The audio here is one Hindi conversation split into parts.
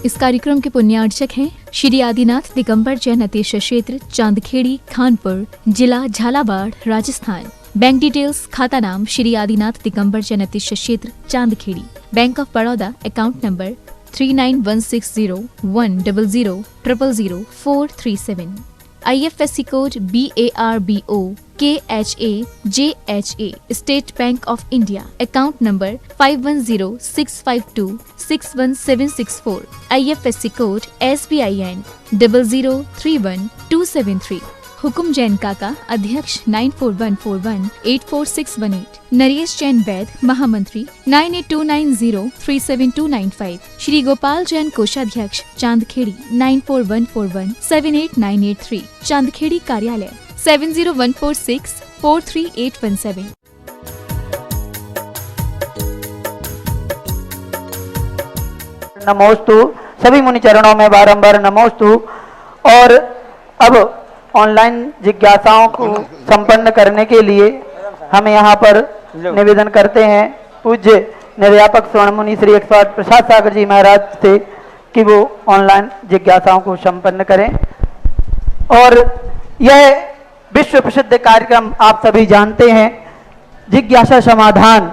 इस कार्यक्रम के पुण्यार्चक हैं श्री आदिनाथ दिगंबर जैन अतीश क्षेत्र चांदखेड़ी खानपुर जिला झालावाड़ राजस्थान। बैंक डिटेल्स खाता नाम श्री आदिनाथ दिगंबर जैन अतीश क्षेत्र Chandkhedi. Bank of Baroda account number 39160100000437। IFSC code BARBO KHAJHA। State bank of India account number 510652616764। IFSC code SBIN 0031273। हुकुम जैन काका अध्यक्ष 9414184618। नरेश जैन वैद महामंत्री 9829037295। श्री गोपाल जैन कोषाध्यक्ष चांदखेड़ी 9414178983। चांदखेड़ी कार्यालय 7014643817। नमोस्तु। सभी मुनि चरणों में बारंबार नमोस्तु। और अब ऑनलाइन जिज्ञासाओं को संपन्न करने के लिए हम यहाँ पर निवेदन करते हैं पूज्य निर्यापक स्वर्ण मुनि श्री 108 प्रसाद सागर जी महाराज से कि वो ऑनलाइन जिज्ञासाओं को संपन्न करें। और यह विश्व प्रसिद्ध कार्यक्रम आप सभी जानते हैं, जिज्ञासा समाधान,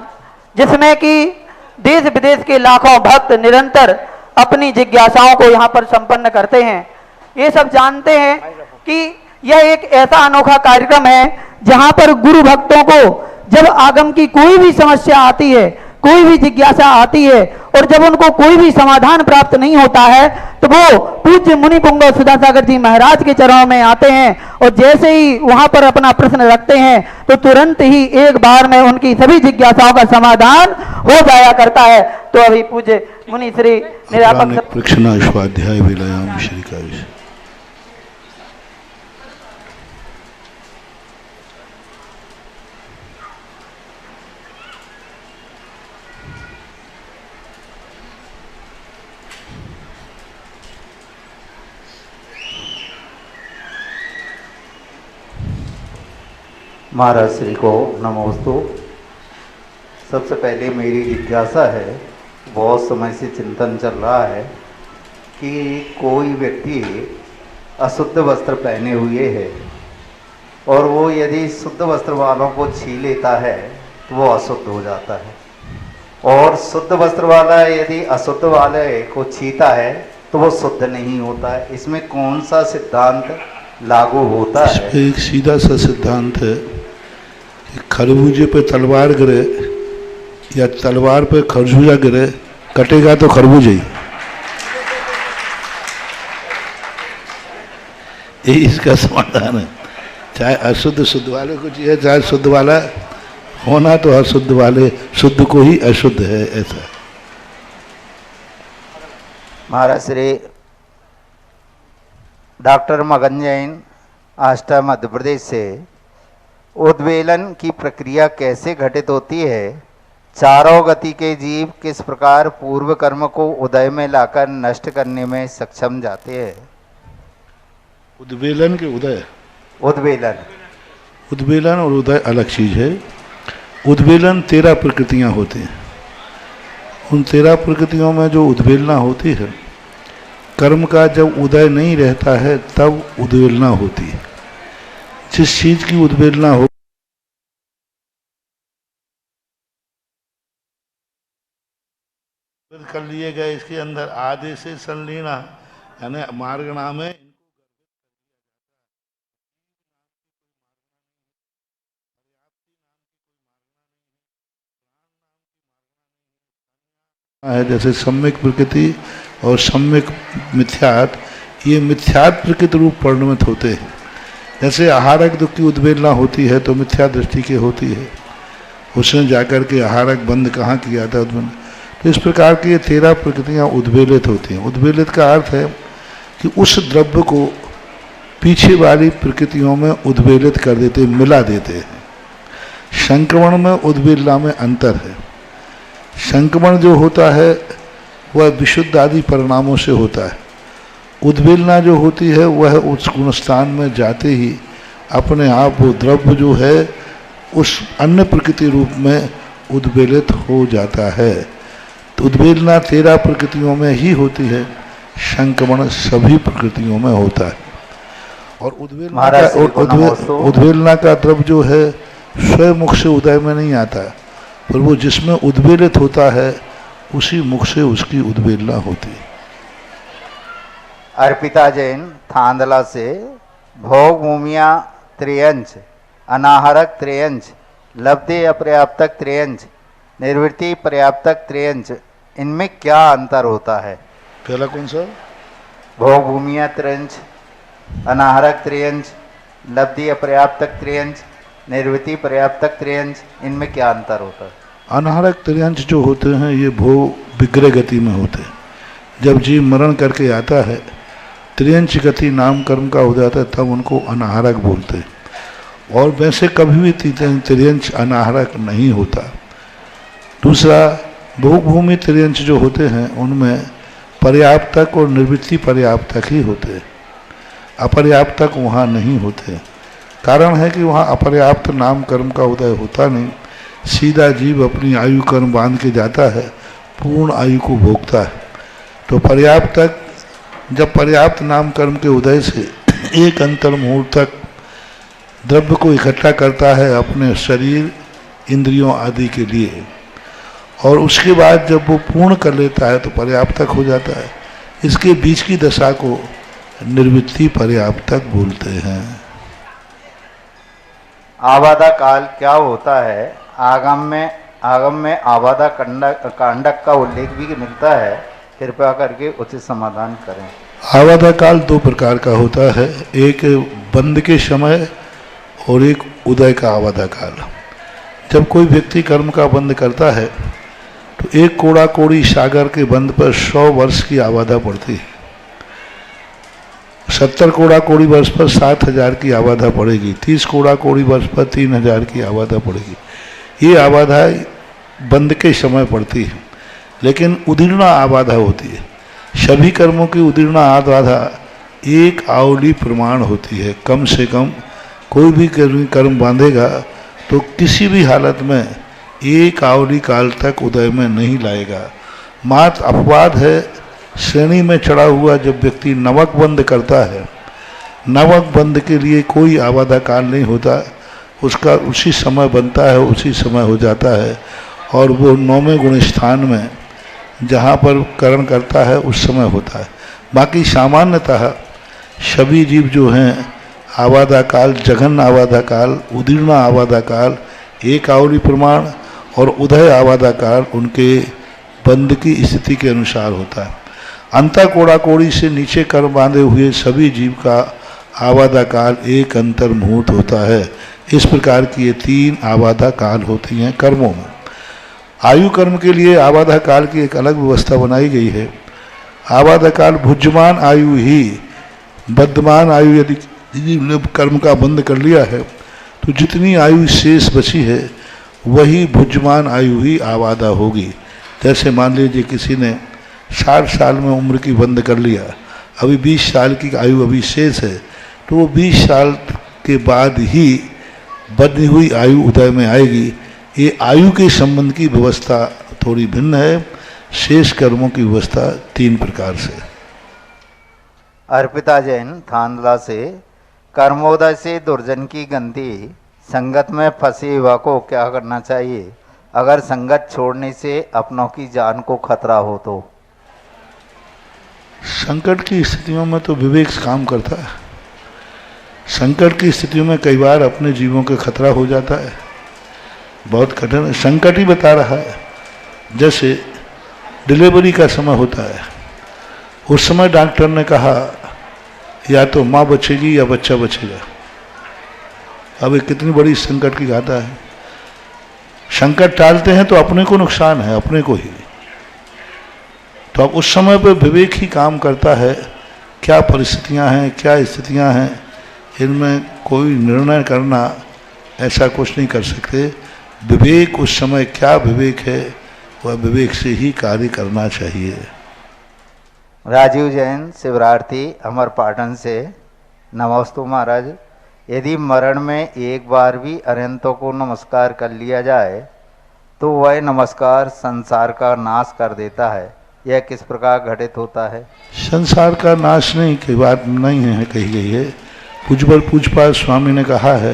जिसमें कि देश विदेश के लाखों भक्त निरंतर अपनी जिज्ञासाओं को यहाँ पर संपन्न करते हैं। ये सब जानते हैं कि यह एक ऐसा अनोखा कार्यक्रम है जहां पर गुरु भक्तों को जब आगम की कोई भी समस्या आती है, कोई भी जिज्ञासा आती है और जब उनको कोई भी समाधान प्राप्त नहीं होता है तो वो पूज्य मुनि पुंगव सुधा सागर जी महाराज के चरणों में आते हैं और जैसे ही वहां पर अपना प्रश्न रखते हैं तो तुरंत ही एक बार में उनकी सभी जिज्ञासाओं का समाधान हो जाया करता है। तो अभी पूज्य मुनि श्री निरापक प्रक्षणाश्वाध्याय विलयाम श्री कार्य। महाराज श्री को नमोस्तु। सबसे पहले मेरी जिज्ञासा है, बहुत समय से चिंतन चल रहा है कि कोई व्यक्ति अशुद्ध वस्त्र पहने हुए है और वो यदि शुद्ध वस्त्र वालों को छी लेता है तो वो अशुद्ध हो जाता है, और शुद्ध वस्त्र वाला यदि अशुद्ध वाले को छीता है तो वो शुद्ध नहीं होता है। इसमें कौन सा सिद्धांत लागू होता है? एक सीधा सा सिद्धांत है कि खरबूजे पे तलवार गिरे या तलवार पे खरबूजा गिरे, कटेगा तो खरबूजा ही। यही इसका समाधान है। चाहे अशुद्ध शुद्ध वाले को चाहिए, चाहे शुद्ध वाला होना तो अशुद्ध वाले शुद्ध को ही अशुद्ध है, ऐसा। महाराज श्री डॉक्टर मगन जैन आष्टा मध्य प्रदेश से, उद्वेलन की प्रक्रिया कैसे घटित होती है? चारों गति के जीव किस प्रकार पूर्व कर्म को उदय में लाकर नष्ट करने में सक्षम जाते हैं? उद्वेलन के उदय, उद्वेलन और उदय अलग चीज है। उद्वेलन 13 प्रकृतियां होती हैं। उन 13 प्रकृतियों में जो उद्वेलना होती है, कर्म का जब उदय नहीं रहता है तब उद्वेलना होती है। जिस चीज की उद्वेलना हो कर लिए गए, इसके अंदर आदि से संलीना यानी मार्गणा में है, जैसे सम्यक प्रकृति और सम्यक मिथ्यात, ये मिथ्यात प्रकृति रूप परिणमित होते हैं। जैसे आहारक दुख की उद्वेलना होती है तो मिथ्या दृष्टि की होती है, उसने जाकर के आहारक बंद कहाँ किया था उद्वेलन। तो इस प्रकार की ये 13 प्रकृतियाँ उद्वेलित होती हैं। उद्वेलित का अर्थ है कि उस द्रव्य को पीछे वाली प्रकृतियों में उद्वेलित कर देते, मिला देते हैं। संक्रमण में उद्वेलना में अंतर है। संक्रमण जो होता है वह विशुद्ध आदि परिणामों से होता है। उद्वेलना जो होती है वह उस गुणस्थान में जाते ही अपने आप वो द्रव्य जो है उस अन्य प्रकृति रूप में उद्वेलित हो जाता है। तो उद्वेलना 13 प्रकृतियों में ही होती है। संक्रमण सभी प्रकृतियों में होता है। और महाराज श्री को नमोस्तु। उद्वेलना का द्रव्य जो है स्वयं मुख से उदय में नहीं आता है, पर वो जिसमें उद्वेलित होता है उसी मुख से उसकी उद्वेलना होती है। अर्पिता जैन थांदला से भोग भूमिया त्रियंच, अनाहरक त्रियंच, लब्धि अपर्याप्तक त्रियंच, निर्वृत्ति पर्याप्तक त्रियंच, इनमें क्या अंतर होता है? पहला कौन सा? भोग भूमिया त्रियंच, अनाहरक त्रियंच, लब्धि अपर्याप्तक त्रियंच, निर्वृत्ति पर्याप्तक त्रियंच, इनमें क्या अंतर होता है? अनाहरक त्रियंच जो होते हैं ये भोग विग्रह गति में होते हैं। जब जीव मरण करके आता है, त्रियंच गति नाम कर्म का हो जाता है, तब उनको अनाहरक बोलते हैं। और वैसे कभी भी त्रियंच अनाहरक नहीं होता। दूसरा, भोग भूमि त्रियंच जो होते हैं उनमें पर्याप्तक और निर्वृत्ति पर्याप्तक ही होते हैं, अपर्याप्तक वहाँ नहीं होते। कारण है कि वहाँ अपर्याप्त नाम कर्म का उदय होता नहीं, सीधा जीव अपनी आयु कर्म बांध के जाता है, पूर्ण आयु को भोगता है। तो पर्याप्तक, जब पर्याप्त नाम कर्म के उदय से एक अंतर मुहूर्त तक द्रव्य को इकट्ठा करता है अपने शरीर इंद्रियों आदि के लिए, और उसके बाद जब वो पूर्ण कर लेता है तो पर्याप्तक हो जाता है। इसके बीच की दशा को निर्वृत्ति पर्याप्तक बोलते हैं। आबादा काल क्या होता है? आगम में आबादा कांडक का उल्लेख भी मिलता है, कृपया करके उचित समाधान करें। आबादा काल दो प्रकार का होता है, एक बंद के समय और एक उदय का आबादा काल। जब कोई व्यक्ति कर्म का बंद करता है तो एक कोड़ा कोड़ी सागर के बंद पर 100 वर्ष की आबादा पड़ती है, 70 कोड़ा कोड़ी वर्ष पर 7,000 की आबादा पड़ेगी, 30 कोड़ा कोड़ी वर्ष पर 3,000 की आबादा पड़ेगी। ये आबादा बंद के समय पड़ती है, लेकिन उदीर्णा आबादा होती है। सभी कर्मों की उदीर्णा आबादा एक आवली प्रमाण होती है। कम से कम कोई भी कर्म बांधेगा तो किसी भी हालत में एक आवली काल तक उदय में नहीं लाएगा। मात्र अपवाद है श्रेणी में चढ़ा हुआ जब व्यक्ति नवक बंद करता है, नवक बंद के लिए कोई आबादा काल नहीं होता, उसका उसी समय बनता है, उसी समय हो जाता है, और वो 9वें गुण स्थान में जहाँ पर करण करता है उस समय होता है। बाकी सामान्यतः सभी जीव जो हैं आबादा काल, जघन आबादा काल, उदीर्णा आबादा काल, एक आवली प्रमाण और उदय आबादा काल उनके बंद की स्थिति के अनुसार होता है। अंतर कोड़ा कोड़ी से नीचे कर बांधे हुए सभी जीव का आबादा काल एक अंतर मुहूर्त होता है। इस प्रकार की ये 3 आबादा काल होती हैं कर्मों में। आयु कर्म के लिए आबादा काल की एक अलग व्यवस्था बनाई गई है। आबादा काल भुज्यमान आयु ही, बद्धमान आयु यदि जीव ने कर्म का बंद कर लिया है तो जितनी आयु शेष बची है वही भुज्यमान आयु ही आबादा होगी। जैसे मान लीजिए किसी ने 60 साल में उम्र की बंद कर लिया, अभी 20 साल की आयु अभी शेष है, तो वो 20 साल के बाद ही बंधी हुई आयु उदय में आएगी। ये आयु के संबंध की व्यवस्था थोड़ी भिन्न है, शेष कर्मों की व्यवस्था 3 प्रकार से। अर्पिता जैन थांदला से कर्मोदय से दुर्जन की गंदी संगत में फंसे युवा को क्या करना चाहिए? अगर संगत छोड़ने से अपनों की जान को खतरा हो तो? संकट की स्थितियों में तो विवेक काम करता है। संकट की स्थितियों में कई बार अपने जीवों के खतरा हो जाता है, बहुत कठिन है। संकट ही बता रहा है, जैसे डिलीवरी का समय होता है, उस समय डॉक्टर ने कहा या तो माँ बचेगी या बच्चा बचेगा। अब ये कितनी बड़ी संकट की गाथा है। संकट टालते हैं तो अपने को नुकसान है, अपने को ही। तो अब उस समय पर विवेक ही काम करता है, क्या परिस्थितियां हैं, क्या स्थितियां हैं, इनमें कोई निर्णय करना ऐसा कुछ नहीं कर सकते। विवेक उस समय क्या विवेक है, वह विवेक से ही कार्य करना चाहिए। राजीव जैन शिवरार्थी अमरपाटन से, नमस्तु महाराज। यदि मरण में एक बार भी अनंतों को नमस्कार कर लिया जाए तो वह नमस्कार संसार का नाश कर देता है, यह किस प्रकार घटित होता है? संसार का नाश नहीं की बात नहीं है कही गई है। पूज्यपाल पूज्यपाल स्वामी ने कहा है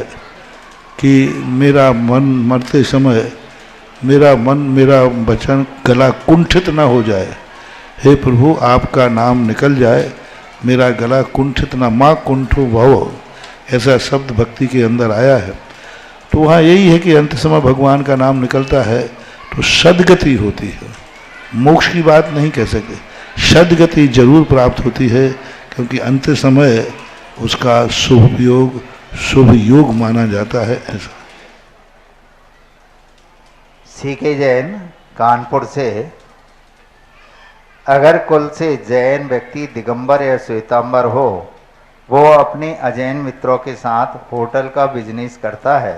कि मेरा मन मरते समय, मेरा मन मेरा वचन गला कुंठित न हो जाए। हे प्रभु आपका नाम निकल जाए, मेरा गला कुंठित न, माँ कुंठो भव, ऐसा शब्द भक्ति के अंदर आया है। तो वहाँ यही है कि अंत समय भगवान का नाम निकलता है तो सदगति होती है। मोक्ष की बात नहीं कह सकते, सदगति जरूर प्राप्त होती है, क्योंकि अंत समय उसका शुभ योग माना जाता है। ऐसा सीके जैन कानपुर से, अगर कुल से जैन व्यक्ति दिगंबर या श्वेतांबर हो, वो अपने अजैन मित्रों के साथ होटल का बिजनेस करता है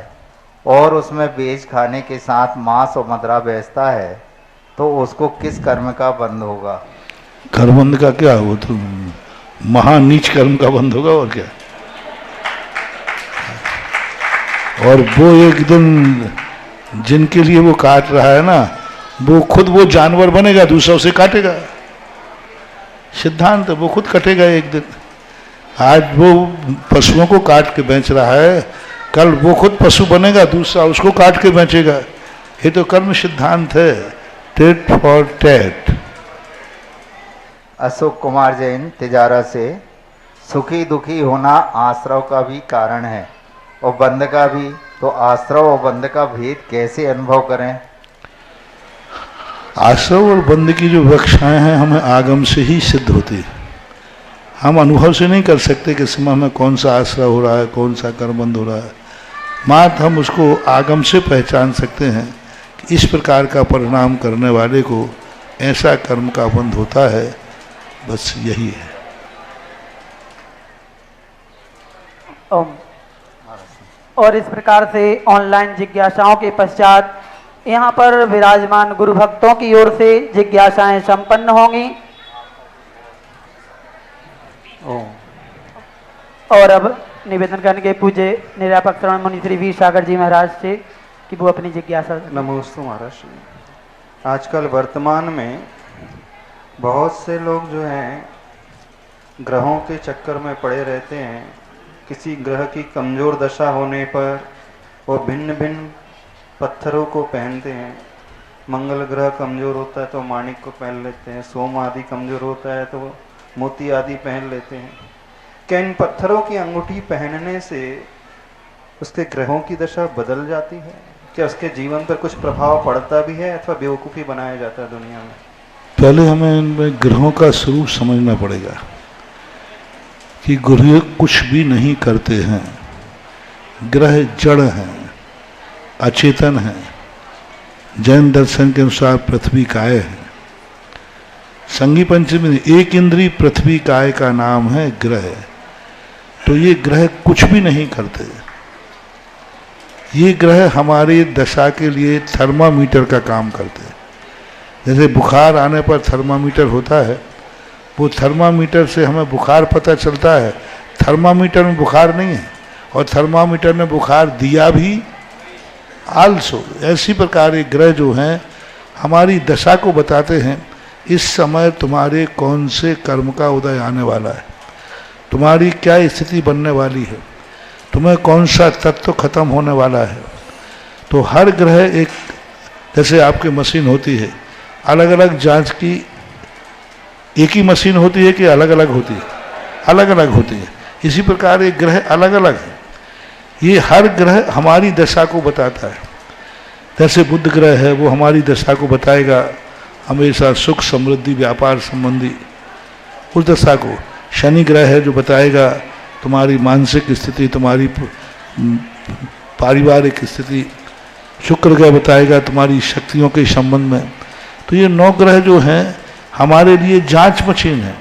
और उसमें बेच खाने के साथ मांस और मदिरा बेचता है, तो उसको किस कर्म का बंध होगा? कर्मबंध का क्या हो, तो महानीच कर्म का बंध होगा और क्या। और वो एक दिन जिनके लिए वो काट रहा है ना, वो खुद वो जानवर बनेगा, दूसरा उसे काटेगा। सिद्धांत वो खुद कटेगा एक दिन। आज वो पशुओं को काट के बेच रहा है, कल वो खुद पशु बनेगा, दूसरा उसको काट के बेचेगा। ये तो कर्म सिद्धांत है, tit for tat. Ashok Kumar Jain Tijara से, सुखी दुखी होना आश्रव का भी कारण है और बंध का भी, तो आश्रव और बंध का भेद कैसे अनुभव करें? आश्रव और बंध की जो व्याख्याएं हैं हमें आगम से ही सिद्ध होती है। हम अनुभव से नहीं कर सकते कि समय हमें कौन सा आश्रय हो रहा है, कौन सा कर्मबंध हो रहा है। मात्र हम उसको आगम से पहचान सकते हैं कि इस प्रकार का परिणाम करने वाले को ऐसा कर्म का बंध होता है। बस यही है। और इस प्रकार से ऑनलाइन जिज्ञासाओं के पश्चात यहाँ पर विराजमान गुरु भक्तों की ओर से जिज्ञासाएं संपन्न होंगी। और अब निवेदन करेंगे पूज्य निरापक श्रवण मुनि श्री वीर सागर जी महाराज से कि वो अपनी जिज्ञासा। नमोस्तु महाराज। आजकल वर्तमान में बहुत से लोग जो हैं ग्रहों के चक्कर में पड़े रहते हैं। किसी ग्रह की कमज़ोर दशा होने पर वो भिन्न भिन्न पत्थरों को पहनते हैं। मंगल ग्रह कमज़ोर होता है तो माणिक को पहन लेते हैं, सोम आदि कमज़ोर होता है तो मोती आदि पहन लेते हैं। क्या इन पत्थरों की अंगूठी पहनने से उसके ग्रहों की दशा बदल जाती है? क्या उसके जीवन पर कुछ प्रभाव पड़ता भी है अथवा बेवकूफ़ी बनाया जाता है दुनिया में? पहले हमें इनमें ग्रहों का स्वरूप समझना पड़ेगा कि ग्रह कुछ भी नहीं करते हैं। ग्रह जड़ हैं, अचेतन हैं। जैन दर्शन के अनुसार पृथ्वी काय है। संगी पंचमी में एक इंद्री पृथ्वी काय का नाम है ग्रह। तो ये ग्रह कुछ भी नहीं करते। ये ग्रह हमारी दशा के लिए थर्मामीटर का काम करते हैं। जैसे बुखार आने पर थर्मामीटर होता है, वो थर्मामीटर से हमें बुखार पता चलता है। थर्मामीटर में बुखार नहीं है और थर्मामीटर ने बुखार दिया भी आल्सो। ऐसी प्रकार ये ग्रह जो हैं हमारी दशा को बताते हैं। इस समय तुम्हारे कौन से कर्म का उदय आने वाला है, तुम्हारी क्या स्थिति बनने वाली है, तुम्हें कौन सा तत्व खत्म होने वाला है। तो हर ग्रह एक, जैसे आपकी मशीन होती है, अलग अलग जांच की एक ही मशीन होती है कि अलग अलग होती है? अलग अलग होती है। इसी प्रकार ये ग्रह अलग अलग है। ये हर ग्रह हमारी दशा को बताता है। जैसे बुध ग्रह है वो हमारी दशा को बताएगा, हमेशा सुख समृद्धि व्यापार संबंधी उस दशा को। शनि ग्रह है जो बताएगा तुम्हारी मानसिक स्थिति, तुम्हारी पारिवारिक स्थिति। शुक्र ग्रह बताएगा तुम्हारी शक्तियों के संबंध में। तो ये 9 ग्रह जो हैं हमारे लिए जांच मशीन है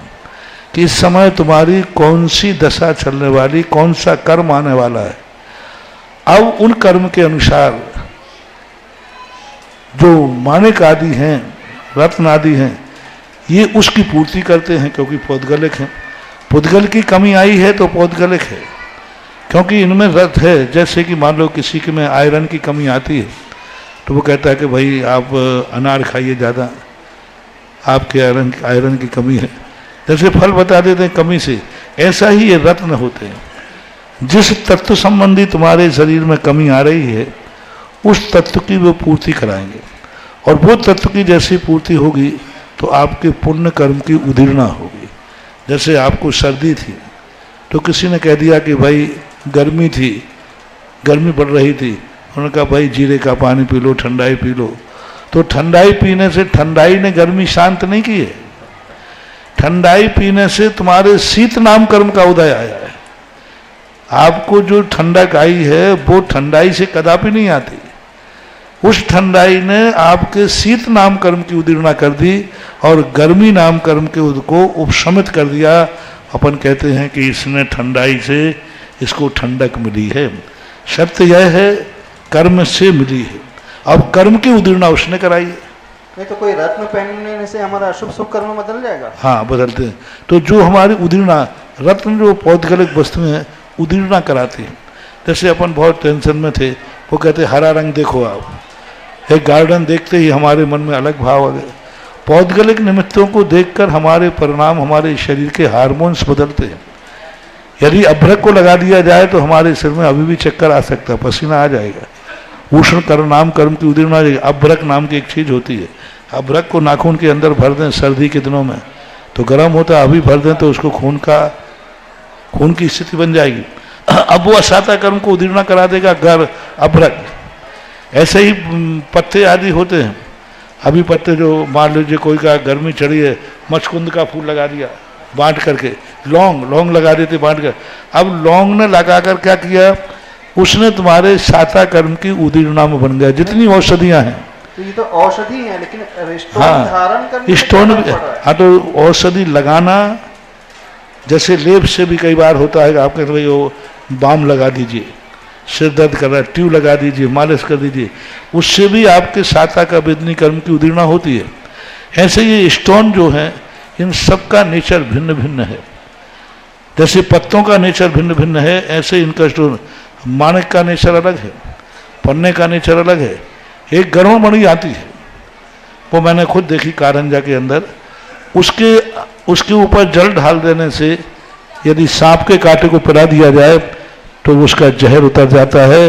कि इस समय तुम्हारी कौन सी दशा चलने वाली, कौन सा कर्म आने वाला है। अब उन कर्म के अनुसार जो माणिक आदि हैं, रत्न आदि हैं, ये उसकी पूर्ति करते हैं क्योंकि पौद्गलिक हैं। पौद्गल की कमी आई है तो पौद्गलिक है, क्योंकि इनमें रत है। जैसे कि मान लो किसी के में आयरन की कमी आती है तो वो कहता है कि भाई आप अनार खाइए ज़्यादा, आपके आयरन की कमी है। जैसे फल बता देते हैं कमी से, ऐसा ही ये रत्न होते हैं। जिस तत्व संबंधी तुम्हारे शरीर में कमी आ रही है उस तत्व की वो पूर्ति कराएंगे, और वो तत्व की जैसी पूर्ति होगी तो आपके पुण्य कर्म की उदीर्णा होगी। जैसे आपको सर्दी थी तो किसी ने कह दिया कि भाई गर्मी थी, गर्मी बढ़ रही थी, उन्होंने कहा भाई जीरे का पानी पी लो, ठंडाई पी लो। तो ठंडाई पीने से ठंडाई ने गर्मी शांत नहीं की है, ठंडाई पीने से तुम्हारे शीत नाम कर्म का उदय आया है। आपको जो ठंडक आई है वो ठंडाई से कदापि नहीं आती, उस ठंडाई ने आपके शीत नाम कर्म की उदीर्णा कर दी और गर्मी नाम कर्म के को उपशमित कर दिया। अपन कहते हैं कि इसने ठंडाई से इसको ठंडक मिली है। सत्य यह है कर्म से मिली है, अब कर्म की उदीर्णा उसने कराई है। नहीं तो कोई रत्न पहनने से हमारा अशुभ शुभ कर्म बदल जाएगा? हाँ बदलते हैं। तो जो हमारी उदीर्णा, रत्न जो पौधगलिक वस्तुएं हैं उदीर्णा कराती हैं। जैसे अपन बहुत टेंशन में थे, वो कहते हरा रंग देखो, आप एक गार्डन देखते ही हमारे मन में अलग भाव आ गए। पौधगलिक निमित्तों को देखकर हमारे परिणाम, हमारे शरीर के हार्मोन्स बदलते हैं। यदि अभ्रक को लगा दिया जाए तो हमारे सिर में अभी भी चक्कर आ सकता है, पसीना आ जाएगा। उष्ण कर्म नाम कर्म की उदीर्णा आ जाएगी। अभ्रक नाम की एक चीज होती है, अभ्रक को नाखून के अंदर भर दें सर्दी के दिनों में तो गर्म होता है, अभी भर दें तो उसको खून की स्थिति बन जाएगी। अब वो असाता कर्म को उदीर्णा करा देगा अभ्रक। ऐसे ही पत्ते आदि होते हैं। अभी पत्ते जो मान लीजिए कोई का गर्मी चढ़ी है, मचकुंद का फूल लगा दिया बांट करके, लौंग लगा देते बांट कर। अब लौंग ने लगाकर क्या किया, उसने तुम्हारे साता कर्म की उदीर्णा में बन गया। जितनी औषधियां हैं, तो ये तो औषधि है, लेकिन स्टोन हाँ, धारण करने स्टोन, हाँ तो औषधि लगाना, जैसे लेप से भी कई बार होता है, आप कहते भाई वो बाम लगा दीजिए, सिर दर्द कर रहा है ट्यूब लगा दीजिए, मालिश कर दीजिए, उससे भी आपके साता का वेदनी कर्म की उदीर्णा होती है। ऐसे ये स्टोन जो हैं इन सब का नेचर भिन्न भिन्न है। जैसे पत्तों का नेचर भिन्न भिन्न है, ऐसे इनका स्टोन, माणिक का नेचर अलग है, पन्ने का नेचर अलग है। एक गरुड़ मणि आती है, वो मैंने खुद देखी कारंजा के अंदर, उसके ऊपर जल ढाल देने से यदि सांप के कांटे को पिला दिया जाए तो उसका जहर उतर जाता है।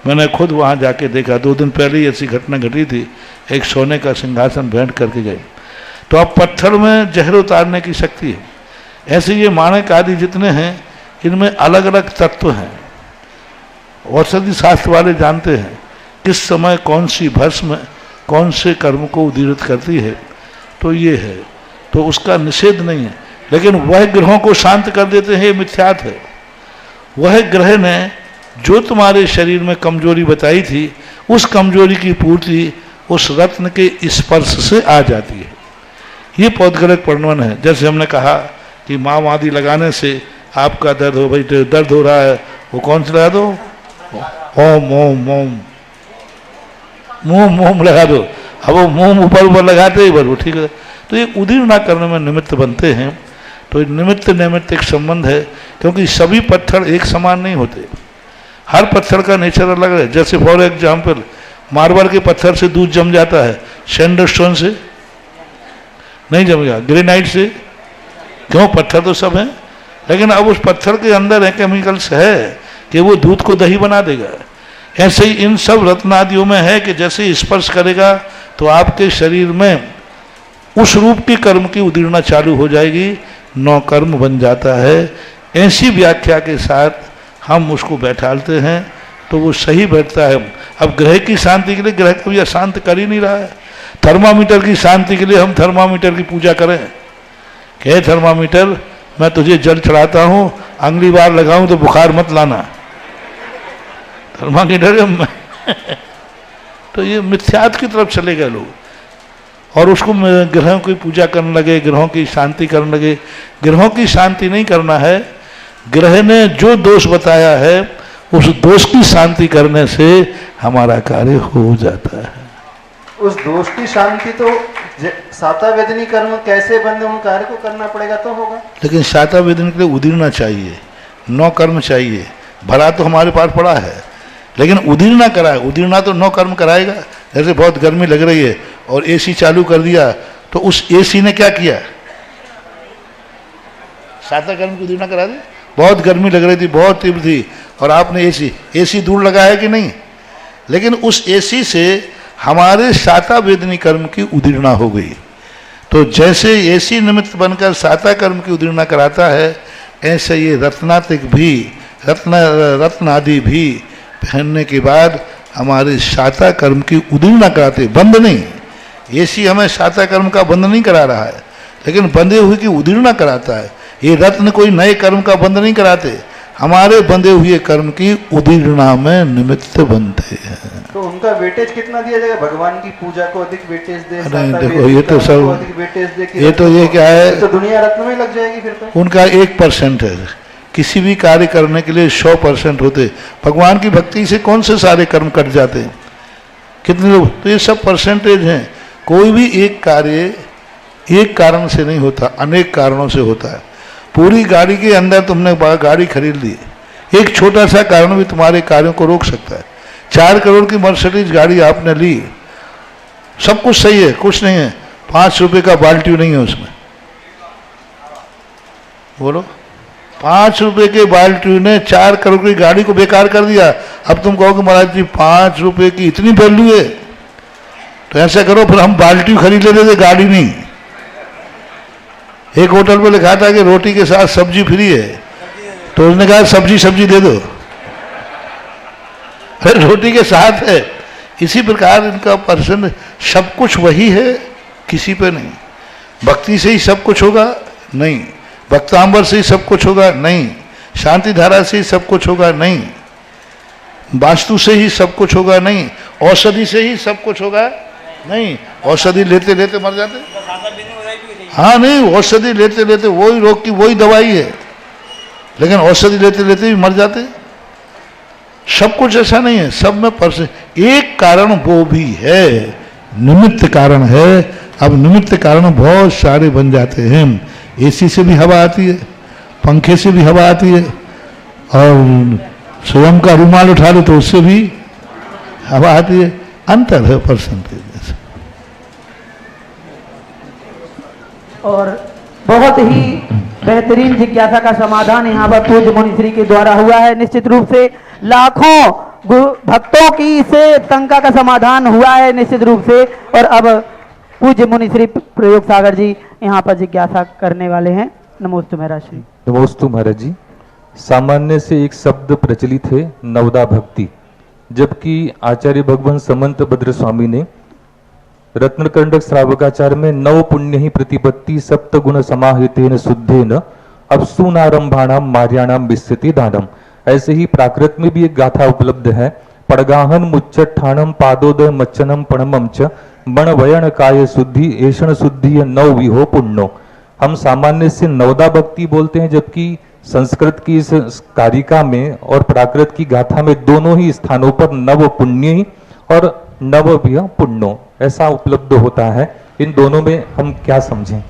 मैंने खुद वहाँ जाके देखा, 2 दिन पहले ही ऐसी घटना घटी थी। एक सोने का सिंहासन भेंट करके गए, तो अब पत्थर में जहर उतारने की शक्ति है। ऐसे ये माणिक आदि जितने हैं इनमें अलग अलग तत्व हैं। औषधि शास्त्र वाले जानते हैं किस समय कौन सी भस्म कौन से कर्म को उदीरित करती है, तो ये है, तो उसका निषेध नहीं है। लेकिन वह ग्रहों को शांत कर देते हैं, ये मिथ्यात है। वह ग्रह ने जो तुम्हारे शरीर में कमजोरी बताई थी, उस कमजोरी की पूर्ति उस रत्न के स्पर्श से आ जाती है। ये पौधगलिक वर्णन है। जैसे हमने कहा कि माम आदि लगाने से आपका दर्द हो, भाई दर्द हो रहा है, वो कौन सा लगा दो, ओम ओम ओम, मोम लगा दो। अब वो मोम ऊपर लगाते ही बस वो ठीक है। तो ये उदीर्णा करने में निमित्त बनते हैं। तो निमित्त एक संबंध है, क्योंकि सभी पत्थर एक समान नहीं होते, हर पत्थर का नेचर अलग है। जैसे फॉर एग्जाम्पल मार्बल के पत्थर से दूध जम जाता है, सैंडस्टोन से नहीं जमेगा, ग्रेनाइट से क्यों, पत्थर तो सब हैं, लेकिन अब उस पत्थर के अंदर केमिकल्स है कि वो दूध को दही बना देगा। ऐसे ही इन सब रत्नादियों में है कि जैसे स्पर्श करेगा तो आपके शरीर में उस रूप की कर्म की उदीर्णा चालू हो जाएगी, 9 कर्म बन जाता है। ऐसी व्याख्या के साथ हम उसको बैठालते हैं तो वो सही बैठता है। अब ग्रह की शांति के लिए ग्रह कभी अशांत कर ही नहीं रहा है। थर्मामीटर की शांति के लिए हम थर्मामीटर की पूजा करें, कहे थर्मामीटर मैं तुझे जल चढ़ाता हूँ, अगली बार लगाऊं तो बुखार मत लाना, थर्मामीटर तो ये मिथ्यात की तरफ चले गए लोग, और उसको ग्रहों की पूजा करने लगे, ग्रहों की शांति करने लगे। ग्रहों की शांति नहीं करना है, ग्रह ने जो दोष बताया है उस दोष की शांति करने से हमारा कार्य हो जाता है। उस दोष की शांति तो साता वेदनी कर्म कैसे बंद उन कार्य को करना पड़ेगा तो होगा। लेकिन साता वेदनी के लिए उदीर्णा चाहिए, 9 कर्म चाहिए। भला तो हमारे पास पड़ा है, लेकिन उदीर्णा कराए, उदीर्णा तो 9 कर्म कराएगा। जैसे बहुत गर्मी लग रही है और एसी चालू कर दिया तो उस एसी ने क्या किया, साता कर्म की उदीर्णा करा दी। बहुत गर्मी लग रही थी, बहुत तीव्र थी, और आपने एसी दूर लगा है कि नहीं, लेकिन उस एसी से हमारे साता वेदनी कर्म की उदीर्णा हो गई। तो जैसे एसी निमित्त बनकर साता कर्म की उदीर्णा कराता है, ऐसे ये रत्नातिक भी, रत्न आदि भी पहनने के बाद हमारे साता कर्म की उदीर्णा कराते, बंद नहीं। एसी हमें साता कर्म का बंद नहीं करा रहा है, लेकिन बंधे हुए की उदीर्णा कराता है। ये रत्न कोई नए कर्म का बंद नहीं कराते, हमारे बंधे हुए कर्म की उदीर्णा में निमित्त बनते हैं। तो उनका वेटेज कितना दिया जाएगा? भगवान की पूजा को अधिक वेटेज दे, नहीं देखो, ये तो सब अधिक वेटेज दे, ये क्या है, तो दुनिया रत्न में लग जाएगी फिर तो। उनका 1% है। किसी भी कार्य करने के लिए 100% होते। भगवान की भक्ति से कौन से सारे कर्म कट जाते हैं, कितने लोग, तो ये सब परसेंटेज हैं। कोई भी एक कार्य एक कारण से नहीं होता, अनेक कारणों से होता है। पूरी गाड़ी के अंदर तुमने गाड़ी खरीद ली, एक छोटा सा कारण भी तुम्हारे कार्यों को रोक सकता है। 4 करोड़ की मर्सिडीज गाड़ी आपने ली, सब कुछ सही है, कुछ नहीं है, 5 रुपए का बाल्टी नहीं है उसमें, बोलो 5 रुपए के बाल्टी ने 4 करोड़ की गाड़ी को बेकार कर दिया। अब तुम कहोगे महाराज जी 5 रुपए की इतनी वैल्यू है, तो ऐसा करो फिर हम बाल्टी खरीद लेते थे, गाड़ी नहीं। एक होटल पे लिखा था कि रोटी के साथ सब्जी फ्री है, तो उसने कहा सब्जी दे दो, रोटी के साथ है। इसी प्रकार इनका पर्सन सब कुछ वही है, किसी पे नहीं। भक्ति से ही सब कुछ होगा नहीं, भक्तांबर से ही सब कुछ होगा नहीं, शांति धारा से ही सब कुछ होगा नहीं, वास्तु से ही सब कुछ होगा नहीं, औषधि से ही सब कुछ होगा नहीं। औषधि लेते लेते मर जाते, हाँ नहीं, औषधि लेते लेते वही रोग की वही दवाई है, लेकिन औषधि लेते लेते भी मर जाते। सब कुछ ऐसा नहीं है, सब में पर्सन एक कारण वो भी है, निमित्त कारण है। अब निमित्त कारण बहुत सारे बन जाते हैं। एसी से भी हवा आती है, पंखे से भी हवा आती है, और स्वयं का रुमाल उठा लो तो उससे भी हवा आती है। अंतर है परसेंटेज। और बहुत ही बेहतरीन जिज्ञासा का समाधान यहाँ पर पूज्य मुनिश्री के द्वारा हुआ है। निश्चित रूप से लाखों भक्तों की इस शंका का समाधान हुआ है निश्चित रूप से। और अब पूज्य मुनिश्री प्रयोग सागर जी यहाँ पर जिज्ञासा करने वाले हैं। नमोस्तु महाराज श्री। नमोस्तु महाराज जी। सामान्य से एक शब्द प्रचलित है नवदा भक्ति, जबकि आचार्य भगवान समंत भद्र स्वामी ने रत्नकंडक श्रावकाचार में नव पुण्य ही प्रतिपत्ति सप्त गुण समाहितेन शुद्धेन अपसूनारंभाणाम मार्याणाम विस्यति दानम, ऐसे ही प्राकृत में भी एक गाथा उपलब्ध है। पड़गाहन मुच्चठाणम पादोदय मच्चनम पणमम च बणवयण काय शुद्धि ऐषण शुद्धि नव विहो पुण्यो। हम सामान्य से नवदा भक्ति बोलते हैं, जबकि संस्कृत की इस कारिका में और प्राकृत की गाथा में दोनों ही स्थानों पर नव पुण्य और नव विह पुण्यो ऐसा उपलब्ध होता है। इन दोनों में हम क्या समझें?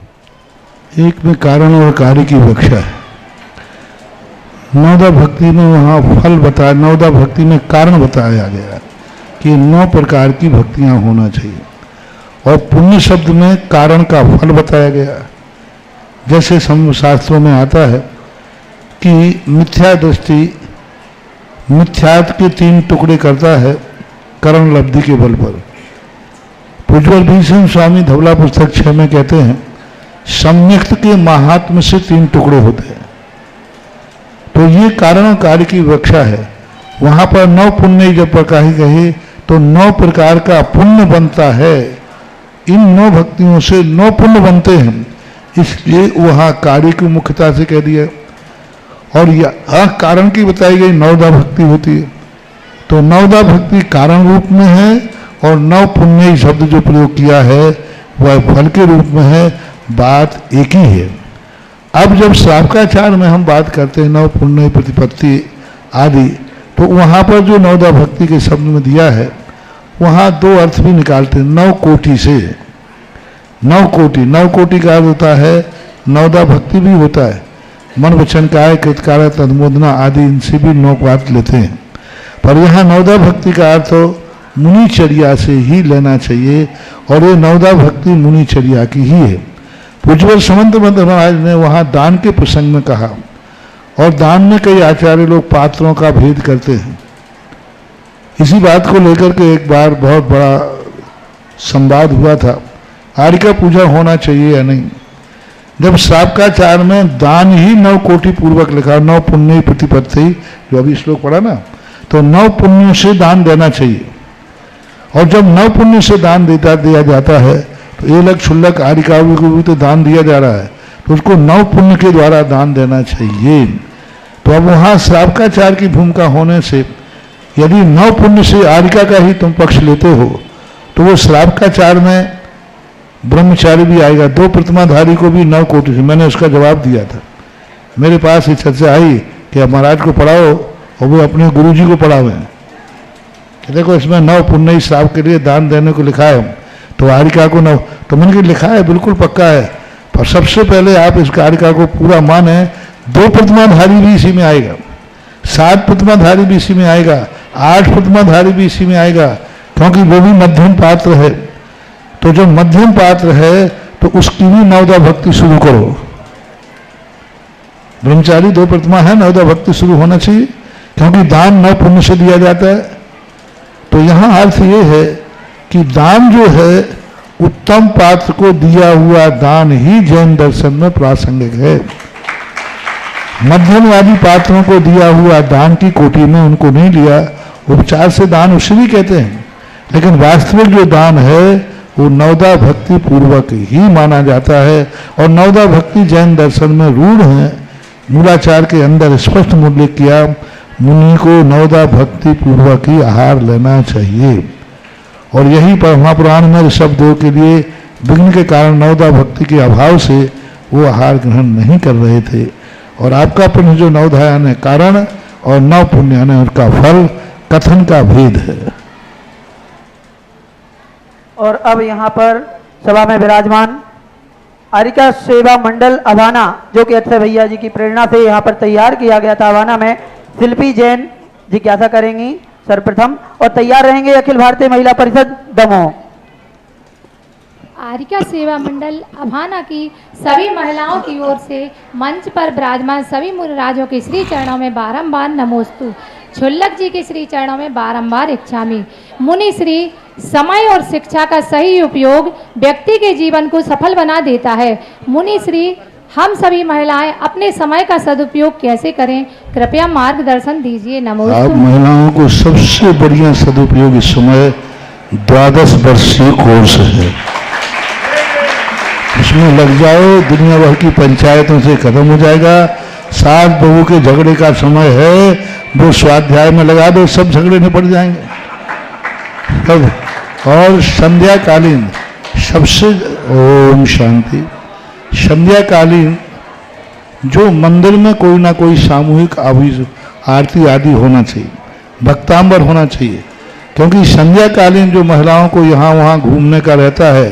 एक में कारण और कार्य की व्याख्या है। नवदा भक्ति में वहाँ फल बताया, नवदा भक्ति में कारण बताया गया कि 9 प्रकार की भक्तियां होना चाहिए, और पुण्य शब्द में कारण का फल बताया गया। जैसे शास्त्रों में आता है कि मिथ्या दृष्टि मिथ्यात्व के 3 टुकड़े करता है करण लब्धि के बल पर। प्रज्वल भीषण स्वामी धवला पुस्तक 6 में कहते हैं सम्यक्त के महात्म से 3 टुकड़े होते हैं। तो ये कारण कार्य की व्याख्या है। वहां पर 9 पुण्य जब प्रकाशित कहे तो 9 प्रकार का पुण्य बनता है। इन 9 भक्तियों से 9 पुण्य बनते हैं, इसलिए वहां कार्य की मुख्यता से कह दिया। और यह कारण की बताई गई नवदा भक्ति होती है। तो नवदा भक्ति कारण रूप में है, और 9 पुण्य शब्द जो प्रयोग किया है वह फल के रूप में है। बात एक ही है। अब जब श्रावकाचार में हम बात करते हैं 9 पुण्य प्रतिपत्ति आदि, तो वहाँ पर जो नवदा भक्ति के शब्द में दिया है वहाँ 2 अर्थ भी निकालते हैं 9 कोटि से। 9 कोटि का अर्थ होता है नवदा भक्ति भी होता है, मन वचन काय कृतकार्य तदमोदना आदि, इनसे भी 9 बात लेते हैं। पर यहाँ नवदा भक्ति का अर्थ मुनिचर्या से ही लेना चाहिए, और ये नवदा भक्ति मुनिचर्या की ही है। पूज्यवर समंत महाराज ने वहाँ दान के प्रसंग में कहा, और दान में कई आचार्य लोग पात्रों का भेद करते हैं। इसी बात को लेकर के एक बार बहुत बड़ा संवाद हुआ था, आर्यिका पूजा होना चाहिए या नहीं। जब श्रावकाचार में दान ही 9 कोटि पूर्वक लिखा, 9 पुण्य प्रतिपत्ति, जो अभी श्लोक पढ़ा ना, तो 9 पुण्यों से दान देना चाहिए। और जब 9 पुण्य से दान दिया जाता है तो ये लग क्षुल्लक आर्यिकाओं को भी तो दान दिया जा रहा है, तो उसको 9 पुण्य के द्वारा दान देना चाहिए। तो अब वहाँ श्रावकाचार की भूमिका होने से यदि 9 पुण्य से आर्यिका का ही तुम पक्ष लेते हो तो वो श्रावकाचार में ब्रह्मचारी भी आएगा। 2 प्रतिमाधारी को भी 9 कोटि से, मैंने उसका जवाब दिया था। मेरे पास ये चर्चा आई कि अब महाराज को पढ़ाओ और वो अपने गुरुजी को पढ़ावे। देखो इसमें 9 पुण्य श्राव के लिए दान देने को लिखा है, तो आर्यिका को 9, तो मैंने कहा लिखा है बिल्कुल पक्का है, पर सबसे पहले आप इस आर्यिका को पूरा माने। 2 प्रतिमाधारी भी इसी में आएगा, 7 प्रतिमाधारी भी इसी में आएगा, 8 प्रतिमाधारी भी इसी में आएगा, क्योंकि वो भी मध्यम पात्र है। तो जो मध्यम पात्र है तो उसकी भी नवदा भक्ति शुरू करो। ब्रह्मचारी 2 प्रतिमा है, नवदा भक्ति शुरू होना चाहिए, क्योंकि दान 9 पुण्य से दिया जाता है। तो यहाँ अर्थ ये है कि दान जो है उत्तम पात्र को दिया हुआ दान ही जैन दर्शन में प्रासंगिक है। मध्यमवादी पात्रों को दिया हुआ दान की कोटि में उनको नहीं लिया। उपचार से दान उसे भी कहते हैं, लेकिन वास्तविक जो दान है वो नवदा भक्ति पूर्वक ही माना जाता है। और नवदा भक्ति जैन दर्शन में रूढ़ है। मूलाचार के अंदर स्पष्ट उल्लेख किया, मुनि को नवदा भक्ति पूर्वक ही आहार लेना चाहिए। और यही पर महापुराण में ऋषभदेव के लिए विघ्न के कारण नवदा भक्ति के अभाव से वो आहार ग्रहण नहीं कर रहे थे। और आपका पुण्य जो नवधायान है कारण और 9 पुण्य यानी उनका फल, कथन का भेद है। और अब यहाँ पर सभा में विराजमान आर्यिका सेवा मंडल अभाना, जो कि अक्षय भैया जी की प्रेरणा से यहाँ पर तैयार किया गया था, अभाना में शिल्पी जैन जिज्ञासा करेंगी सर्वप्रथम, और तैयार रहेंगे अखिल भारतीय महिला परिषद दमोह। आर्यिका सेवा मंडल अभाना की सभी महिलाओं की ओर से मंच पर विराजमान सभी मुनिराजों के श्री चरणों में बारंबार नमोस्तु, क्षुल्लक जी के श्री चरणों में बारंबार इच्छामि। मुनि श्री, समय और शिक्षा का सही उपयोग व्यक्ति के जीवन को सफल बना देता है। मुनि श्री, हम सभी महिलाएं अपने समय का सदुपयोग कैसे करें, कृपया मार्गदर्शन दीजिए। नमोस्तु। आप महिलाओं को सबसे बढ़िया सदुपयोग इस समय 12 वर्षीय कोर्स है, उसमें लग जाओ, दुनिया भर की पंचायतों से खत्म हो जाएगा। 7 बहू के झगड़े का समय है, वो स्वाध्याय में लगा दो, सब झगड़े निपट जाएंगे सब। और संध्याकालीन सबसे, ओम शांति, संध्याकालीन जो मंदिर में कोई ना कोई सामूहिक आरती आदि होना चाहिए, भक्तांबर होना चाहिए, क्योंकि संध्याकालीन जो महिलाओं को यहाँ वहाँ घूमने का रहता है,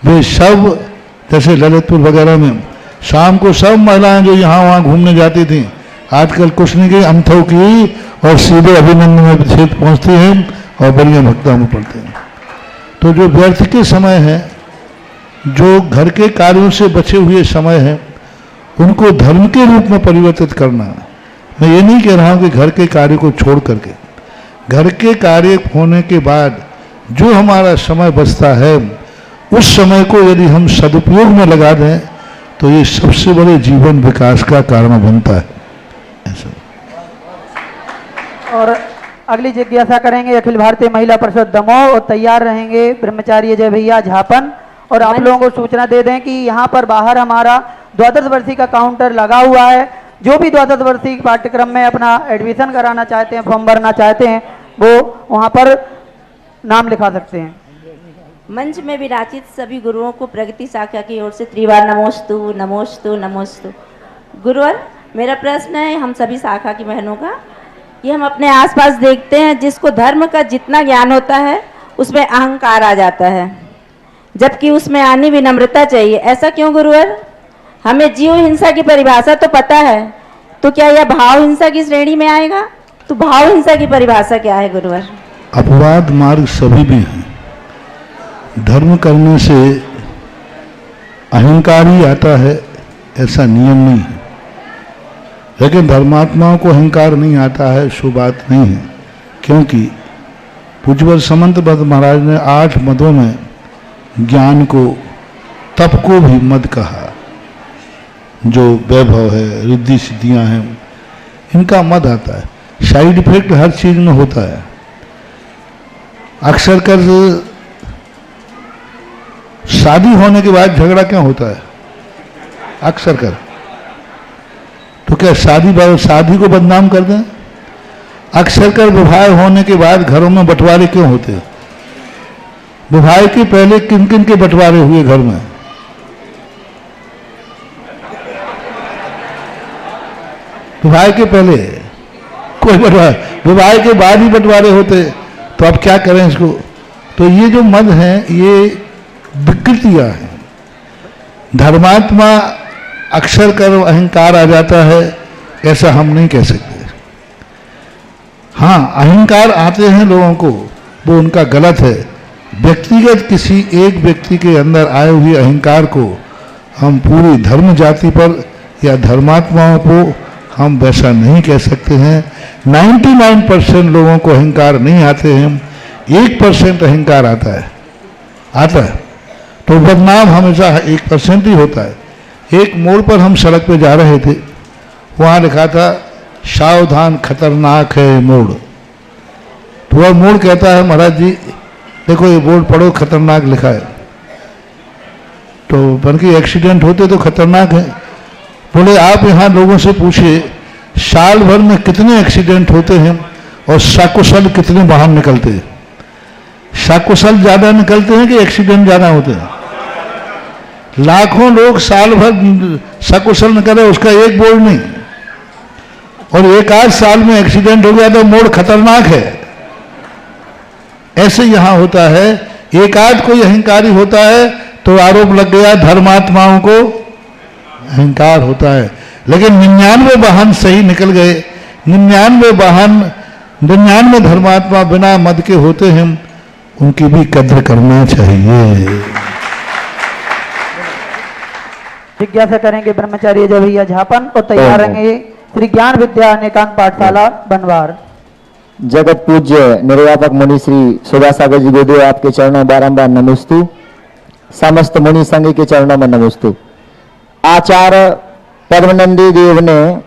वे सब जैसे ललितपुर वगैरह में शाम को सब महिलाएं जो यहाँ वहाँ घूमने जाती थी, आजकल कुछ नहीं की अंथों की और सीधे अभिनंदन में क्षेत्र पहुँचती हैं और बढ़िया भक्तों में पड़ते हैं। तो जो व्यर्थ के समय है, जो घर के कार्यों से बचे हुए समय है, उनको धर्म के रूप में परिवर्तित करना। मैं ये नहीं कह रहा हूँ कि घर के कार्य को छोड़ करके, घर के कार्य होने के बाद जो हमारा समय बचता है, उस समय को यदि हम सदुपयोग में लगा दें तो ये सबसे बड़े जीवन विकास का कारण बनता है। ऐसा। और अगली जिज्ञासा करेंगे अखिल भारतीय महिला परिषद दमोह, और तैयार रहेंगे ब्रह्मचारी अजय भैया झापन। और आप लोगों को सूचना दे दें कि यहाँ पर बाहर हमारा 12 वर्षीय का काउंटर लगा हुआ है। जो भी 12 वर्षीय पाठ्यक्रम में अपना एडमिशन कराना चाहते हैं, फॉर्म भरना चाहते हैं, वो वहाँ पर नाम लिखा सकते हैं। मंच में विराजित सभी गुरुओं को प्रगति शाखा की ओर से त्रिवार नमोस्तु नमोस्तु नमोस्तु। गुरुवर, मेरा प्रश्न है हम सभी शाखा की बहनों का, कि हम अपने आसपास देखते हैं जिसको धर्म का जितना ज्ञान होता है उसमें अहंकार आ जाता है, जबकि उसमें आनी विनम्रता चाहिए। ऐसा क्यों गुरुवर? हमें जीव हिंसा की परिभाषा तो पता है, तो क्या यह भाव हिंसा की श्रेणी में आएगा? तो भाव हिंसा की परिभाषा क्या है गुरुवर? अपवाद मार्ग सभी में हैं। धर्म करने से अहंकार ही आता है ऐसा नियम नहीं है, लेकिन धर्मात्माओं को अहंकार नहीं आता है सो बात नहीं है, क्योंकि पूज्यवर समंत भट्ट महाराज ने 8 मदों में ज्ञान को, तप को भी मद कहा। जो वैभव है, रिद्धि सिद्धियां हैं, इनका मद आता है। साइड इफेक्ट हर चीज में होता है। अक्सर कर शादी होने के बाद झगड़ा क्यों होता है? अक्सर कर तो क्या शादी को बदनाम कर दें? अक्सर कर विवाह होने के बाद घरों में बंटवारे क्यों होते हैं? विवाह के पहले किन किन के बंटवारे हुए घर में? विवाह के पहले कोई बंटवारा, विवाह के बाद ही बंटवारे होते। तो अब क्या करें इसको? तो ये जो मद है ये विकृतियां हैं। धर्मात्मा अक्सर कर अहंकार आ जाता है ऐसा हम नहीं कह सकते। हाँ, अहंकार आते हैं लोगों को, वो उनका गलत है। व्यक्तिगत किसी एक व्यक्ति के अंदर आए हुए अहंकार को हम पूरी धर्म जाति पर या धर्मात्माओं को हम वैसा नहीं कह सकते हैं। 99% लोगों को अहंकार नहीं आते हैं, 1% अहंकार आता है। तो बदनाम हमेशा 1% ही होता है। एक मोड़ पर हम सड़क पे जा रहे थे, वहाँ लिखा था सावधान खतरनाक है ये मोड़। तो वह मोड़ कहता है महाराज जी देखो ये बोर्ड पढ़ो, खतरनाक लिखा है। तो बल्कि एक्सीडेंट होते तो खतरनाक है। बोले आप यहाँ लोगों से पूछिए साल भर में कितने एक्सीडेंट होते हैं और सकुशल कितने बाहर निकलते हैं? सकुशल ज्यादा निकलते हैं कि एक्सीडेंट ज्यादा होते हैं? लाखों लोग साल भर सकुशल निकले, उसका एक बोर्ड नहीं। और एक आध साल में एक्सीडेंट हो गया तो मोड़ खतरनाक है। ऐसे यहां होता है, एक आध कोई अहंकारी होता है तो आरोप लग गया धर्मात्माओं को अहंकार होता है। लेकिन 99 वाहन सही निकल गए। 99 धर्मात्मा बिना मद के होते हैं, उनकी भी कद्र करना चाहिए। जिज्ञासा करेंगे ब्रह्मचारी जय भैया झापन और तैयार रहेंगे श्री ज्ञान विद्या अनेकांत पाठशाला बनवार। जगत पूज्य निर्वापक मुनि श्री सुधा सागर जी गुरुदेव आपके चरणों बारंबार नमोस्तु। समस्त मुनि संघ के चरणों में नमोस्तु। आचार्य पद्मनंदी देव ने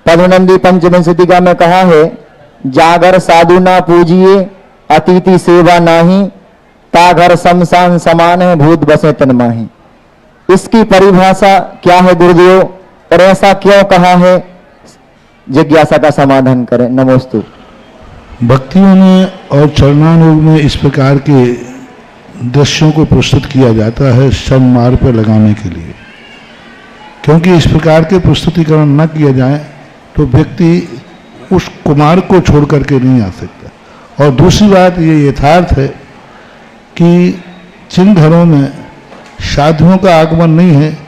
पद्मनंदी पंचविंशतिका में कहा है, जागर साधु ना पूजिए अतिथि सेवा नाही, ताघर शमशान समान है भूत बसे तन माही। इसकी परिभाषा क्या है गुरुदेव और ऐसा क्यों कहा है? जिज्ञासा का समाधान करें। नमोस्तु। भक्तियों में और चरणानुग में इस प्रकार के दृश्यों को प्रस्तुत किया जाता है सन्मार्ग पर लगाने के लिए, क्योंकि इस प्रकार के प्रस्तुतिकरण न किया जाए तो व्यक्ति उस कुमार को छोड़ करके नहीं आ सकता। और दूसरी बात ये यथार्थ है कि जिन घरों में साधुओं का आगमन नहीं है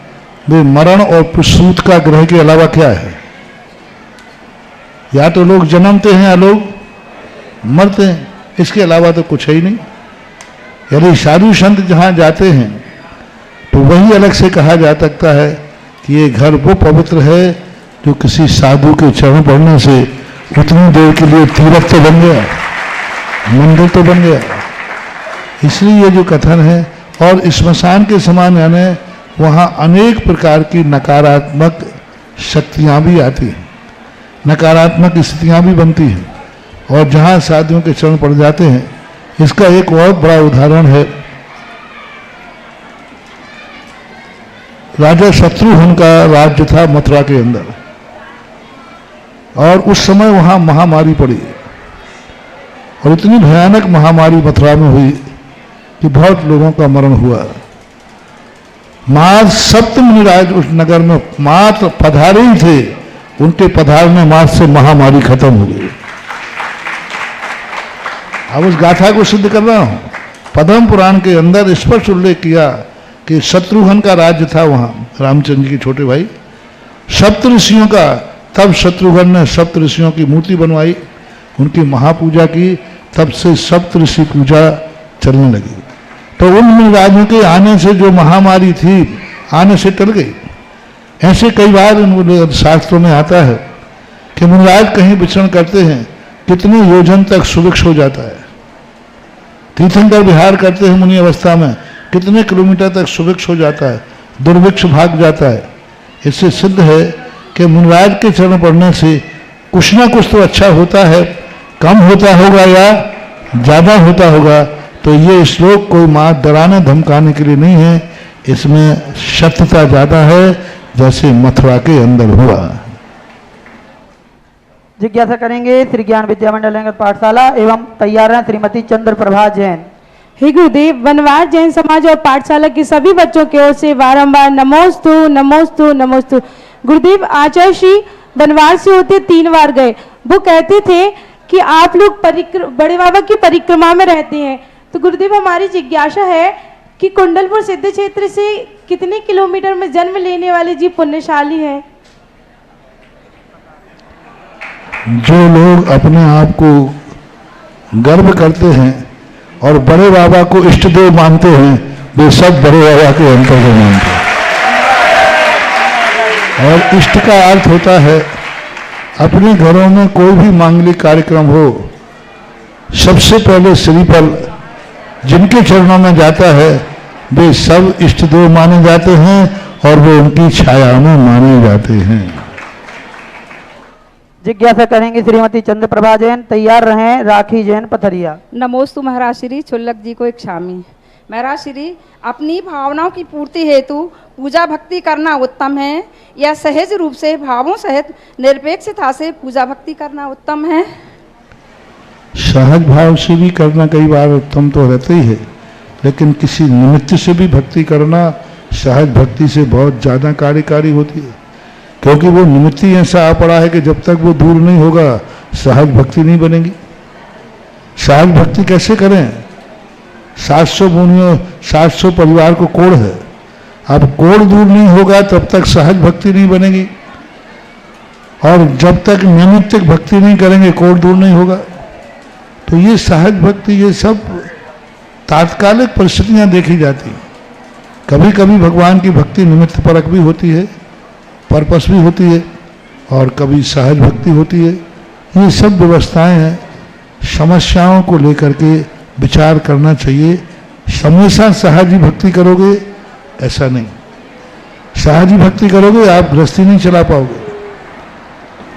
वे मरण और प्रसूत का ग्रह के अलावा क्या है? या तो लोग जन्मते हैं या लोग मरते हैं, इसके अलावा तो कुछ है ही नहीं। यदि साधु संत जहाँ जाते हैं तो वही अलग से कहा जा सकता है कि ये घर वो पवित्र है जो किसी साधु के चरण पड़ने से उतनी देर के लिए तीर्थ तो बन गया, मंदिर तो बन गया। इसलिए ये जो कथन है, और श्मशान के समान यानी वहाँ अनेक प्रकार की नकारात्मक शक्तियाँ भी आती हैं, नकारात्मक स्थितियाँ भी बनती हैं, और जहाँ साधुओं के चरण पड़ जाते हैं। इसका एक और बड़ा उदाहरण है, राजा शत्रुघ्न का राज्य था मथुरा के अंदर, और उस समय वहाँ महामारी पड़ी और इतनी भयानक महामारी मथुरा में हुई कि बहुत लोगों का मरण हुआ। मात्र सप्त मुनिराज उस नगर में मात्र पधारे ही थे, उनके पधारने मात्र से महामारी खत्म हो गई। अब उस गाथा को सिद्ध कर रहा हूं। पद्म पुराण के अंदर स्पष्ट उल्लेख किया कि शत्रुघ्न का राज्य था वहां, रामचंद्र जी के छोटे भाई, सप्त ऋषियों का। तब शत्रुघ्न ने सप्त ऋषियों की मूर्ति बनवाई, उनकी महापूजा की तब से सप्त ऋषि पूजा चलने लगी। तो उन मुनिराजों के आने से जो महामारी थी आने से टल गई। ऐसे कई बार इन शास्त्रों में आता है कि मुनिराज कहीं विचरण करते हैं, कितने योजन तक सुवृक्ष हो जाता है। तीर्थंकर विहार करते हैं मुनि अवस्था में, कितने किलोमीटर तक सुवृक्ष हो जाता है, दुर्भिक्ष भाग जाता है। इससे सिद्ध है कि मुनिराज के चरण पड़ने से कुछ ना कुछ तो अच्छा होता है, कम होता होगा या ज़्यादा होता होगा। तो ये श्लोक कोई माँ डराने धमकाने के लिए नहीं है, इसमें सत्यता ज़्यादा है, जैसे मथुरा के अंदर हुआ। जिज्ञासा करेंगे श्री ज्ञान विद्या मंडल पाठशाला एवं तैयार हैं श्रीमती चंद्र प्रभा जैन। हे गुरुदेव, वनवास जैन समाज और पाठशाला के सभी बच्चों की ओर से बारंबार नमोस्तु नमोस्तु नमोस्तु। गुरुदेव, आचार्य श्री वनवास से होते 3 बार गए। वो कहते थे कि आप लोग बड़े बाबा की परिक्रमा में रहते हैं। तो गुरुदेव, हमारी जिज्ञासा है कि कुंडलपुर सिद्ध क्षेत्र से कितने किलोमीटर में जन्म लेने वाले जी पुण्यशाली हैं? जो लोग अपने आप को गर्व करते हैं और बड़े बाबा को इष्ट देव मानते हैं, वे सब बड़े बाबा के अंतर को मानते हैं। और इष्ट का अर्थ होता है अपने घरों में कोई भी मांगलिक कार्यक्रम हो, सबसे पहले श्रीफल जिनके चरणों में जाता है वे सब इष्ट देव माने जाते हैं और वे उनकी छाया में माने जाते हैं। जिज्ञासा करेंगे श्रीमती चंद्र प्रभा जैन। तैयार रहें राखी जैन पथरिया। नमोस्तु महाराज श्री छुल्लक जी को इच्छामी। महाराज श्री, अपनी भावनाओं की पूर्ति हेतु पूजा भक्ति करना उत्तम है या सहज रूप से भावों सहित निरपेक्षता से पूजा भक्ति करना उत्तम है? सहज भाव से भी करना कई बार उत्तम तो रहता ही है, लेकिन किसी निमित्त से भी भक्ति करना सहज भक्ति से बहुत ज़्यादा कार्यकारी होती है, क्योंकि वो निमित्त ही ऐसा आ पड़ा है कि जब तक वो दूर नहीं होगा सहज भक्ति नहीं बनेगी। सहज भक्ति कैसे करें? 700 मुनियों 700 परिवार को कोड़ है, अब कोड़ दूर नहीं होगा तब तक सहज भक्ति नहीं बनेगी, और जब तक नैमित्तिक भक्ति नहीं करेंगे कोड़ दूर नहीं होगा। तो ये सहज भक्ति ये सब तात्कालिक परिस्थितियां देखी जाती हैं। कभी कभी भगवान की भक्ति निमित्त परक भी होती है, पर्पस भी होती है, और कभी सहज भक्ति होती है। ये सब व्यवस्थाएं हैं, समस्याओं को लेकर के विचार करना चाहिए। हमेशा सहज ही भक्ति करोगे ऐसा नहीं, सहज ही भक्ति करोगे आप गृहस्थी नहीं चला पाओगे,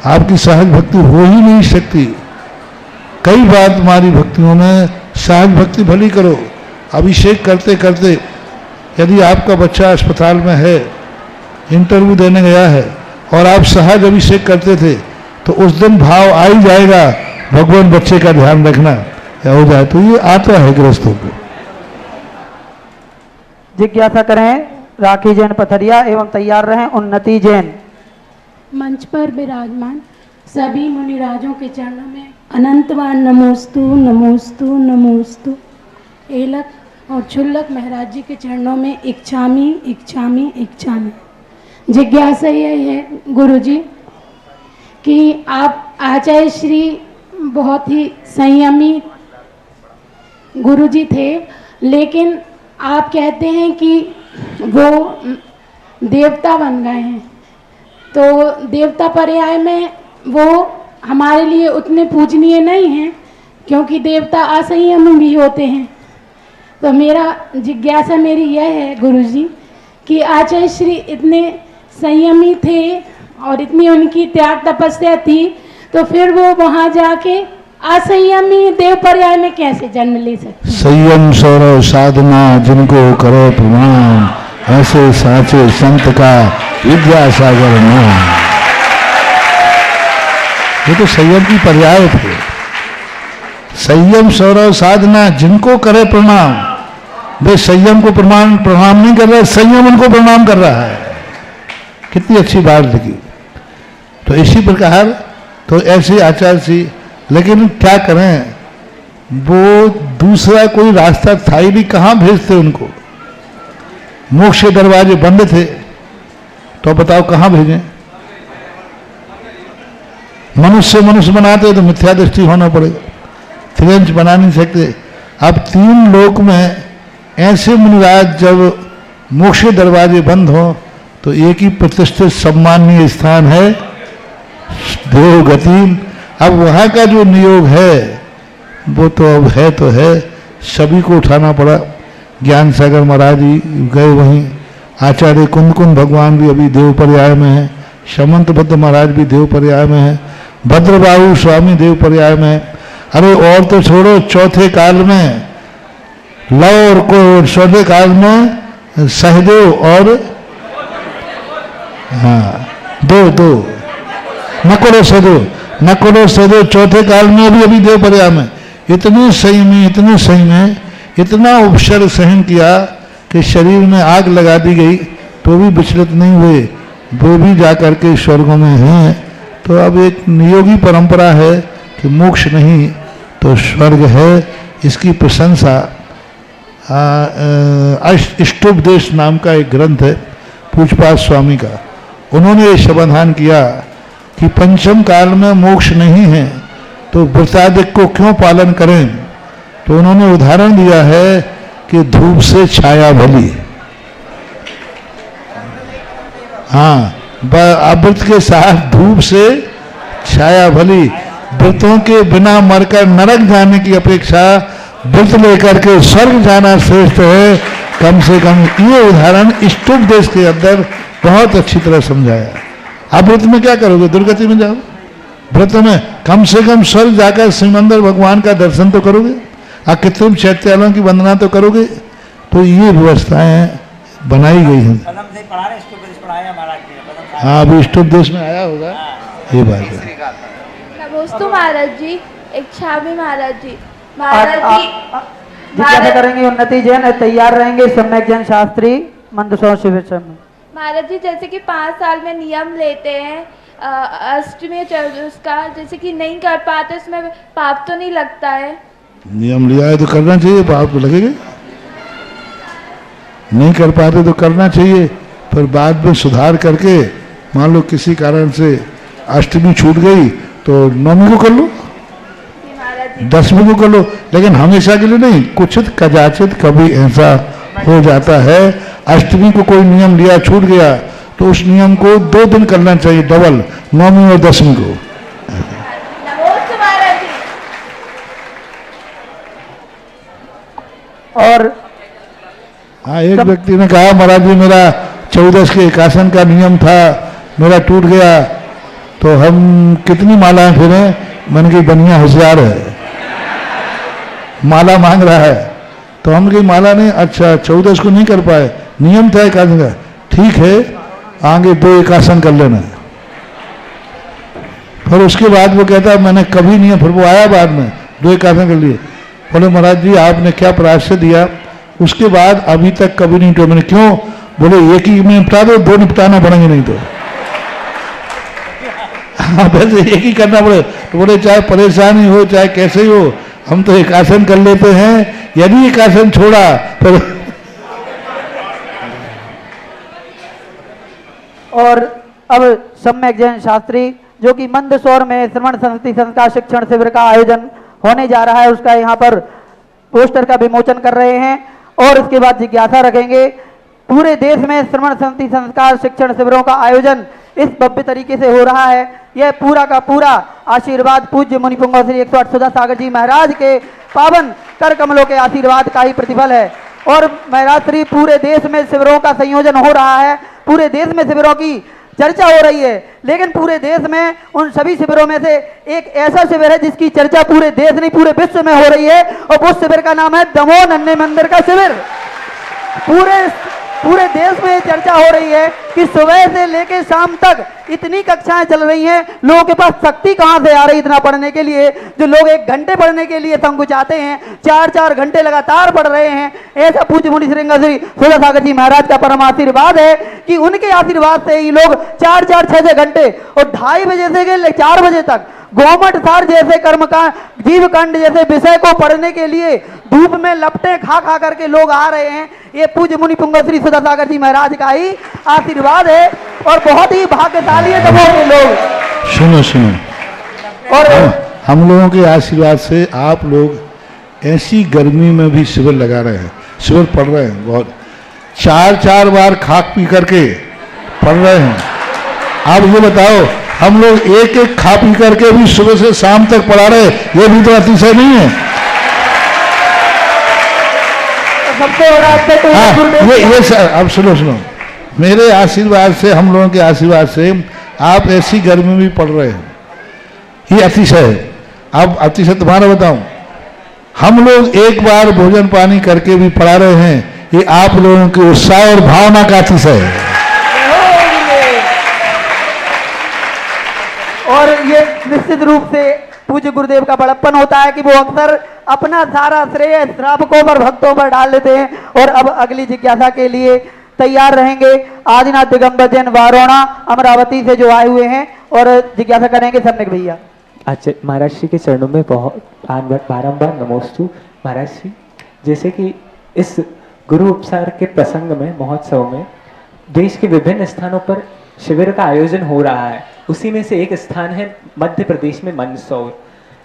आपकी सहज भक्ति हो ही नहीं सकती। कई बार तुम्हारी भक्तियों में सहज भक्ति भली करो। अभिषेक करते करते यदि आपका बच्चा अस्पताल में है, इंटरव्यू देने गया है और आप सहज अभिषेक करते थे, तो उस दिन भाव आ ही जाएगा भगवान बच्चे का ध्यान रखना या हो जाए। तो ये आता है गृहस्थों को। जिज्ञासा करें राखी जैन पथरिया एवं तैयार रहें उन्नति जैन। मंच पर विराजमान सभी मुनिराजों के चरणों में अनंत बार नमोस्तु नमोस्तु नमोस्तु। एलक और छुल्लक महाराज जी के चरणों में इच्छामी इच्छामी इच्छामी। जिज्ञासा यह है गुरुजी कि आप आचार्य श्री बहुत ही संयमी गुरुजी थे, लेकिन आप कहते हैं कि वो देवता बन गए हैं, तो देवता पर्याय में वो हमारे लिए उतने पूजनीय नहीं हैं, क्योंकि देवता असंयम भी होते हैं। तो मेरा जिज्ञासा मेरी यह है गुरुजी कि आचार्य श्री इतने संयमी थे और इतनी उनकी त्याग तपस्या थी, तो फिर वो वहाँ जाके असंयमी देव पर्याय में कैसे जन्म ले सकते? संयम सौरव साधना जिनको करो प्रणाम, ऐसे साचे संत का विद्यासागर नाम। ये तो संयम की पर्याय थे। संयम सौरव साधना जिनको करे प्रणाम, वे संयम को प्रणाम नहीं कर रहे, संयम उनको प्रणाम कर रहा है। कितनी अच्छी बात लगी। तो इसी प्रकार तो ऐसे आचार्य जी, लेकिन क्या करें, वो दूसरा कोई रास्ता था ही नहीं, कहाँ भेजते उनको? मोक्ष के दरवाजे बंद थे, तो बताओ कहाँ भेजें? मनुष्य मनुष्य बनाते तो मिथ्या दृष्टि होना पड़ेगा। त्रियंच बना नहीं सकते। अब 3 लोक में ऐसे मुनिराज जब मोक्ष दरवाजे बंद हो तो एक ही प्रतिष्ठित सम्माननीय स्थान है देवगति। अब वहाँ का जो नियोग है वो तो अब है तो है, सभी को उठाना पड़ा। ज्ञान सागर महाराज जी गए वहीं, आचार्य कुंद भगवान भी अभी देव पर्याय में है, समंत भद्र महाराज भी देव पर्याय में है, भद्रबाहु स्वामी देव पर्याय में है। अरे और तो छोड़ो, चौथे काल में लव और को, चौथे काल में सहदेव और हाँ दो नकुल सहदेव चौथे काल में भी अभी देव पर्याय में। इतने सही में इतना उपसर्ग सहन किया कि शरीर में आग लगा दी गई तो भी विचलित नहीं हुए, वो भी जाकर के स्वर्गों में हैं। तो अब एक नियोगी परंपरा है कि मोक्ष नहीं तो स्वर्ग है। इसकी प्रशंसा इष्टोपदेश नाम का एक ग्रंथ है पूज्यपाद स्वामी का, उन्होंने ये समाधान किया कि पंचम काल में मोक्ष नहीं है तो व्रतादिक को क्यों पालन करें। तो उन्होंने उदाहरण दिया है कि धूप से छाया भली। हाँ, अव्रत के साथ धूप से छाया भली। व्रतों के बिना मरकर नरक जाने की अपेक्षा व्रत लेकर के स्वर्ग जाना श्रेष्ठ है। कम से कम ये उदाहरण इष्टोपदेश के अंदर बहुत अच्छी तरह समझाया। आप व्रत में क्या करोगे? दुर्गति में जाओ। व्रत में कम से कम स्वर्ग जाकर श्रीमंदिर भगवान का दर्शन तो करोगे, कृत्रिम चैत्यालयों की वंदना तो करोगे। तो ये व्यवस्थाएं बनाई गई हैं। हाँ, अभी इष्टोपदेश में आया होगा, ये बात है। नमोस्तु महाराज जी, इच्छामी महाराज जी। जिज्ञासा करेंगे उन्नति जैन तैयार रहेंगे, सम्यक जैन शास्त्री मंदसौर शिविर में। महाराज जी, जैसे कि 5 साल में नियम लेते हैं अष्टमी उसका, जैसे कि नहीं कर पाते उसमें पाप तो नहीं लगता है? नियम लिया है तो करना चाहिए, पाप तो लगेगा। नहीं कर पाते तो करना चाहिए, पर बाद में सुधार करके, मान लो किसी कारण से अष्टमी छूट गई तो 9वीं को कर लो, 10वीं को कर लो, लेकिन हमेशा के लिए नहीं। कुछित कदाचित कभी ऐसा हो जाता है, अष्टमी को कोई नियम लिया छूट गया तो उस नियम को 2 दिन करना चाहिए, डबल 9वीं और 10वीं को। और हाँ, एक व्यक्ति ने कहा महाराज जी मेरा 14 के एकासन का नियम था, मेरा टूट गया, तो हम कितनी मालाएं फिरे? मैंने कही बनिया होशियार है, माला मांग रहा है। तो हम कही माला नहीं, अच्छा 14 को नहीं कर पाए, नियम था एकासन का, ठीक है आगे 2 एकासन कर लेना। फिर उसके बाद वो कहता मैंने कभी नहीं, फिर वो आया बाद में 2 एकासन कर लिए। बोले महाराज जी आपने क्या प्रायश्चित दिया? उसके बाद अभी तक कभी नहीं टूटा। मैंने क्यों? बोले एक ही में निपटा दो, 2 निपटाना पड़ेंगे नहीं तो। हाँ, वैसे एक ही करना पड़े। तो बोले चाहे परेशानी हो चाहे कैसे ही हो, हम तो एक आसन कर लेते हैं, यदि एक आसन छोड़ा तो। और अब सम्यक जैन शास्त्री जो कि मंदसौर में श्रवण संस्कृति संस्कार शिक्षण शिविर का आयोजन होने जा रहा है, उसका यहाँ पर पोस्टर का विमोचन कर रहे हैं और इसके बाद जिज्ञासा रखेंगे। पूरे देश में श्रवण संस्कृति संस्कार शिक्षण शिविरों का आयोजन इस भव्य तरीके से हो रहा है। यह पूरा का पूरा आशीर्वाद पूज्य मुनि पुंगव श्री 108 सुधा सागर जी महाराज के पावन कर कमलों के आशीर्वाद का ही प्रतिफल है। और महाराज श्री पूरे देश में शिविरों का संयोजन हो रहा है, पूरे देश में शिविरों की चर्चा हो रही है, लेकिन पूरे देश में उन सभी शिविरों में से एक ऐसा शिविर है जिसकी चर्चा पूरे देश नहीं पूरे विश्व में हो रही है, और उस शिविर का नाम है दमोह नन्हे मंदिर का शिविर। पूरे देश में चर्चा हो रही है कि सुबह से लेकर शाम तक इतनी कक्षाएं चल रही हैं, लोगों के पास शक्ति कहां से आ रही इतना पढ़ने के लिए। जो लोग 1 घंटे पढ़ने के लिए संकुचाते हैं, 4-4 घंटे लगातार पढ़ रहे हैं। ऐसा पूज्य मुनि श्री सुधा सागर जी महाराज का परम आशीर्वाद है कि उनके आशीर्वाद से ही लोग 4-4, 6-6 घंटे और 2:30 बजे से 4 बजे तक गोमट सार जैसे कर्मकांड, जीवकांड जैसे विषय को पढ़ने के लिए धूप में लपटे खा खा करके लोग आ रहे हैं। ये पूज्य मुनि पुंगव श्री सुधा सागर जी महाराज का ही आशीर्वाद है और बहुत ही भाग्यशाली है दमोह के लोग। सुनो और हम लोगों के आशीर्वाद से आप लोग ऐसी गर्मी में भी शिविर लगा रहे हैं, शिविर पढ़ रहे हैं, बहुत 4-4 बार खाक पी करके पढ़ रहे हैं। आप ये बताओ, हम लोग एक खा पी करके भी सुबह से शाम तक पढ़ा रहे, ये भी तो अतिशय नहीं है। ये सर, अब सुनो, मेरे आशीर्वाद से, हम लोगों के आशीर्वाद से आप ऐसी गर्मी में भी पढ़ रहे हैं, ये अतिशय है। अब अतिशय तुम्हारा बताऊं, हम लोग एक बार भोजन पानी करके भी पढ़ा रहे हैं, ये आप लोगों के उत्साह और भावना का अतिशय है। और ये निश्चित रूप से पूज्य गुरुदेव का बड़प्पन होता है कि वो अक्सर अपना सारा श्रेय श्रावकों पर, भक्तों पर डाल देते हैं। और अब अगली जिज्ञासा के लिए तैयार रहेंगे आदिनाथ दिगंबर जैन वारोणा अमरावती से जो आए हुए हैं और जिज्ञासा करेंगे सम्यक भैया। अच्छा, महाराज श्री के चरणों में बहुत बारंबार नमोस्तु। महाराज श्री, जैसे कि इस गुरु उपसार के प्रसंग में, महोत्सव में देश के विभिन्न स्थानों पर शिविर का आयोजन हो रहा है, उसी में से एक स्थान है मध्य प्रदेश में मंदसौर।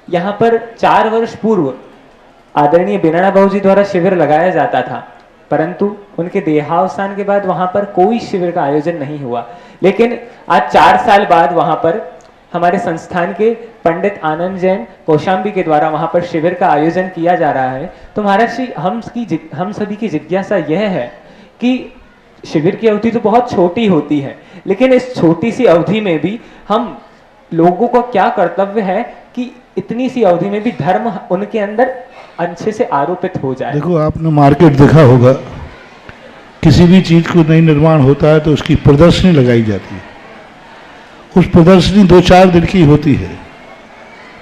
यहाँ पर 4 वर्ष पूर्व आदरणीय बेनाना बाबू जी द्वारा शिविर लगाया जाता था, परंतु उनके देहावसान के बाद वहाँ पर कोई शिविर का आयोजन नहीं हुआ। लेकिन आज 4 साल बाद वहाँ पर हमारे संस्थान के पंडित आनंद जैन कौशाम्बी के द्वारा वहाँ पर शिविर का आयोजन किया जा रहा है। तो महाराज श्री, हम सभी की जिज्ञासा यह है कि शिविर की अवधि तो बहुत छोटी होती है, लेकिन इस छोटी सी अवधि में भी हम लोगों का क्या कर्तव्य है कि इतनी सी अवधि में भी धर्म उनके अंदर अच्छे से आरोपित हो जाए। देखो, आपने मार्केट देखा होगा, किसी भी चीज को नई निर्माण होता है तो उसकी प्रदर्शनी लगाई जाती है। उस प्रदर्शनी 2-4 दिन की होती है,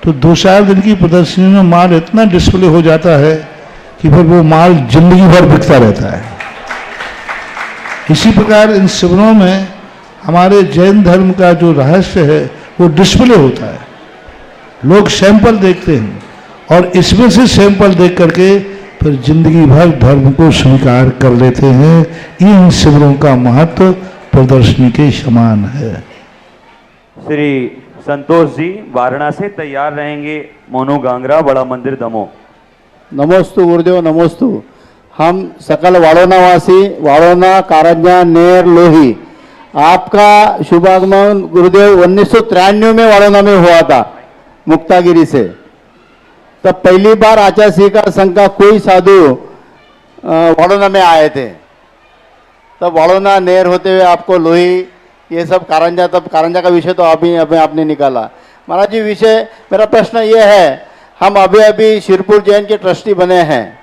तो 2-4 दिन की प्रदर्शनी में माल इतना डिस्प्ले हो जाता है कि फिर वो माल जिंदगी भर बिकता रहता है। इसी प्रकार इन शिविरों में हमारे जैन धर्म का जो रहस्य है वो डिस्प्ले होता है, लोग सैंपल देखते हैं और इसमें से सैंपल देख करके फिर जिंदगी भर धर्म को स्वीकार कर लेते हैं। इन शिविरों का महत्व प्रदर्शनी के समान है। श्री संतोष जी वाराणसी तैयार रहेंगे, मोनू गांगरा, बड़ा मंदिर दमोह। नमोस्तु गुरुदेव, नमोस्तु। हम सकल वाड़ोनावासी, वाड़ोना, कारंजा, नेर, लोही, आपका शुभागमन गुरुदेव 1993 में वाड़ोना में हुआ था, मुक्तागिरी से। तब पहली बार आचार्य श्री का संघ का कोई साधु वाड़ोना में आए थे। तब वाड़ोना, नेर होते हुए आपको लोही, ये सब कारंजा, तब कारंजा का विषय तो आपने निकाला। महाराज जी, विषय मेरा प्रश्न ये है, हम अभी अभी शिरपुर जैन के ट्रस्टी बने हैं।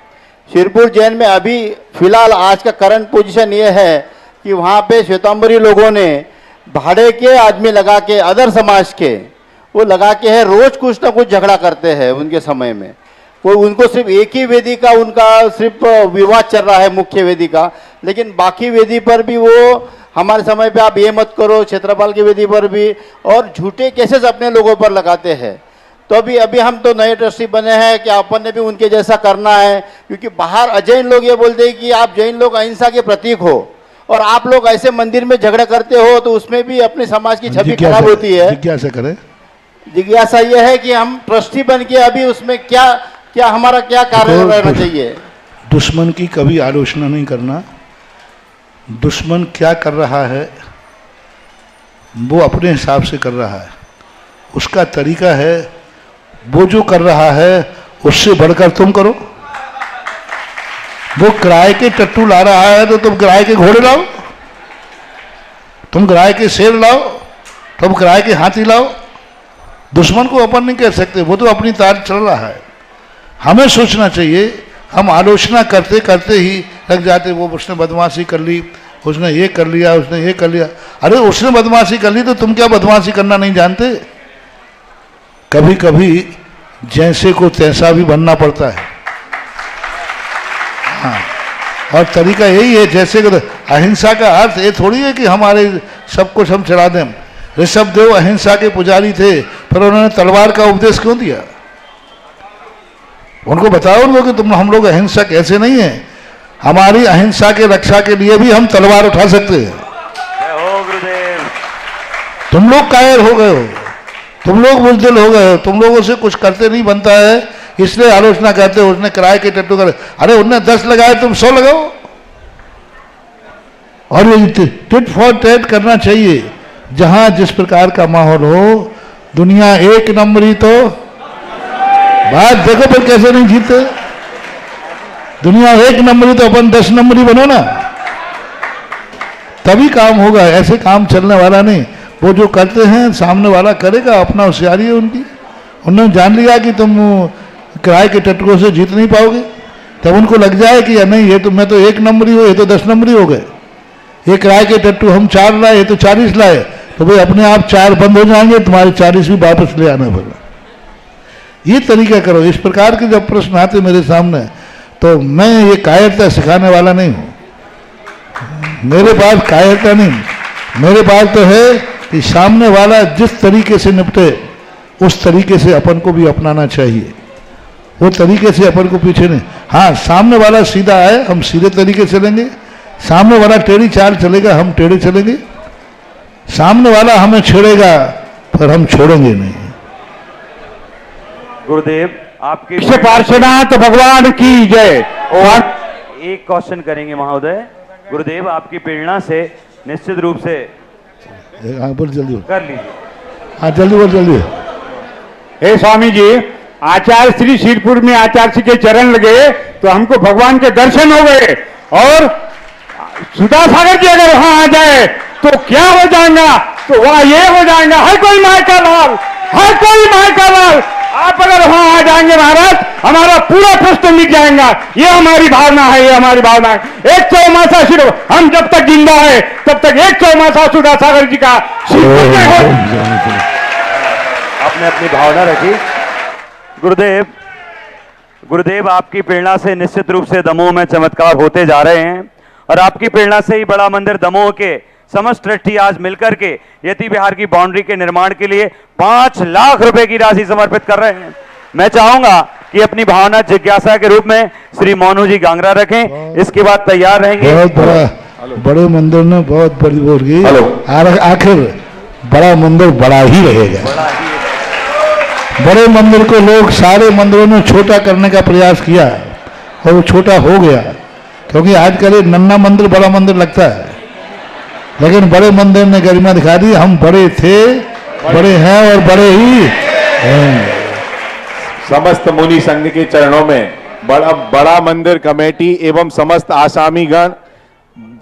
शिरपुर जैन में अभी फिलहाल आज का करंट पोजीशन ये है कि वहाँ पे श्वेतांबरी लोगों ने भाड़े के आदमी लगा के, अदर समाज के वो लगा के है, रोज कुछ ना कुछ झगड़ा करते हैं उनके समय में। वो उनको सिर्फ एक ही वेदी का उनका सिर्फ विवाद चल रहा है, मुख्य वेदी का, लेकिन बाकी वेदी पर भी वो हमारे समय पे आप ये मत करो, क्षेत्रपाल की वेदी पर भी, और झूठे केसेस अपने लोगों पर लगाते हैं। तो अभी हम तो नए ट्रस्टी बने हैं कि अपन ने भी उनके जैसा करना है, क्योंकि बाहर अजैन लोग ये बोलते हैं कि आप जैन लोग अहिंसा के प्रतीक हो और आप लोग ऐसे मंदिर में झगड़ा करते हो, तो उसमें भी अपने समाज की छवि खराब होती है। जिज्ञासा करें, जिज्ञासा ये है कि हम ट्रस्टी बन के अभी उसमें क्या हमारा क्या कार्य रहना चाहिए। दुश्मन की कभी आलोचना नहीं करना। दुश्मन क्या कर रहा है वो अपने हिसाब से कर रहा है, उसका तरीका है, वो जो कर रहा है उससे बढ़कर तुम करो। वो किराए के टट्टू ला रहा है तो तुम किराए के घोड़े लाओ, तुम किराए के शेर लाओ, तुम किराए के हाथी लाओ। दुश्मन को अपन नहीं कह सकते, वो तो अपनी तार चल रहा है। हमें सोचना चाहिए, हम आलोचना करते करते ही लग जाते, वो उसने बदमाशी कर ली, उसने ये कर लिया, उसने ये कर लिया। अरे उसने बदमाशी कर ली तो तुम क्या बदमाशी करना नहीं जानते? कभी कभी जैसे को तैसा भी बनना पड़ता है। हाँ, और तरीका यही है, जैसे अहिंसा का अर्थ ये थोड़ी है कि हमारे सब कुछ हम चला दें। ऋषभदेव अहिंसा के पुजारी थे, पर उन्होंने तलवार का उपदेश क्यों दिया? उनको बताओ उनको कि हम लोग अहिंसक ऐसे नहीं है, हमारी अहिंसा के रक्षा के लिए भी हम तलवार उठा सकते हैं। तुम लोग कायर हो गए हो, तुम लोग बुजदिल हो गए हो, तुम लोगों से कुछ करते नहीं बनता है, इसलिए आलोचना करते हो। उसने किराए के टट्टू करे, अरे उनने 10 लगाए तुम 100 लगाओ। और ये टिट फॉर टैट करना चाहिए। जहां जिस प्रकार का माहौल हो, दुनिया एक नंबरी तो बात देखो फिर कैसे नहीं जीते। दुनिया एक नंबरी तो अपन 10 नंबरी बनो ना, तभी काम होगा। ऐसे काम चलने वाला नहीं। वो जो करते हैं सामने वाला करेगा, अपना होशियारी है उनकी। उन्होंने जान लिया कि तुम किराए के टट्टुओं से जीत नहीं पाओगे, तब उनको लग जाए कि या नहीं, ये तो मैं तो 1 नंबरी हो, ये तो 10 नंबरी हो गए। ये किराए के टट्टू हम 4 लाए, ये तो 40 लाए, तो भाई अपने आप 4 बंद हो जाएंगे, तुम्हारे 40 भी वापस ले आना पड़ेगा। ये तरीका करो। इस प्रकार के जब प्रश्न आते मेरे सामने, तो मैं ये कायरता सिखाने वाला नहीं हूँ। मेरे पास कायरता नहीं, मेरे पास तो है कि सामने वाला जिस तरीके से निपटे उस तरीके से अपन को भी अपनाना चाहिए। वो तरीके से अपन को पीछे नहीं। हाँ, सामने वाला सीधा आए, हम सीधे तरीके से चलेंगे। सामने वाला टेढ़ी चाल चलेगा, हम टेढ़े चलेंगे। सामने वाला हमें छेड़ेगा, पर हम छोड़ेंगे नहीं। गुरुदेव आपके पार्श्वनाथ भगवान की जय। और एक क्वेश्चन करेंगे महोदय। गुरुदेव आपकी प्रेरणा से निश्चित रूप से बोल जल्दी कर लीजिए। हाँ जल्दी बोल जल्दी। हे स्वामी जी, आचार्य श्री शिरपुर में आचार्य श्री के चरण लगे तो हमको भगवान के दर्शन हो गए। और सुधा सागर जी अगर वहां आ जाए तो क्या हो जाएगा, तो वहां ये हो जाएगा, हर कोई माय का लाल, हर कोई माय का लाल। आप अगर वहां आ जाएंगे महाराज, हमारा पूरा प्रश्न मिट जाएगा। ये हमारी भावना है, ये हमारी भावना है। एक चौमासा शिव, हम जब तक जिंदा है तब तक एक चौमासा सुधा सागर जी का आपने अपनी भावना रखी। गुरुदेव, गुरुदेव आपकी प्रेरणा से निश्चित रूप से दमोह में चमत्कार होते जा रहे हैं, और आपकी प्रेरणा से ही बड़ा मंदिर दमोह के समस्त ट्रस्टी आज मिलकर के यति विहार की बाउंड्री के निर्माण के लिए 5 लाख रुपए की राशि समर्पित कर रहे हैं। मैं चाहूंगा कि अपनी भावना जिज्ञासा के रूप में श्री मोनू जी गांगरा रखें, इसके बाद तैयार रहेंगे। बहुत बड़ा, बड़े मंदिर ने बहुत बड़ी बोल गई, आखिर बड़ा मंदिर बड़ा ही रहेगा। बड़े मंदिर को लोग सारे मंदिरों में छोटा करने का प्रयास किया और वो छोटा हो गया, क्योंकि आजकल नन्ना मंदिर बड़ा मंदिर लगता है, लेकिन बड़े मंदिर ने गरिमा दिखा दी। हम बड़े थे, बड़े हैं और बड़े ही हैं। समस्त मुनि संघ के चरणों में बड़ा मंदिर कमेटी एवं समस्त आसामीगण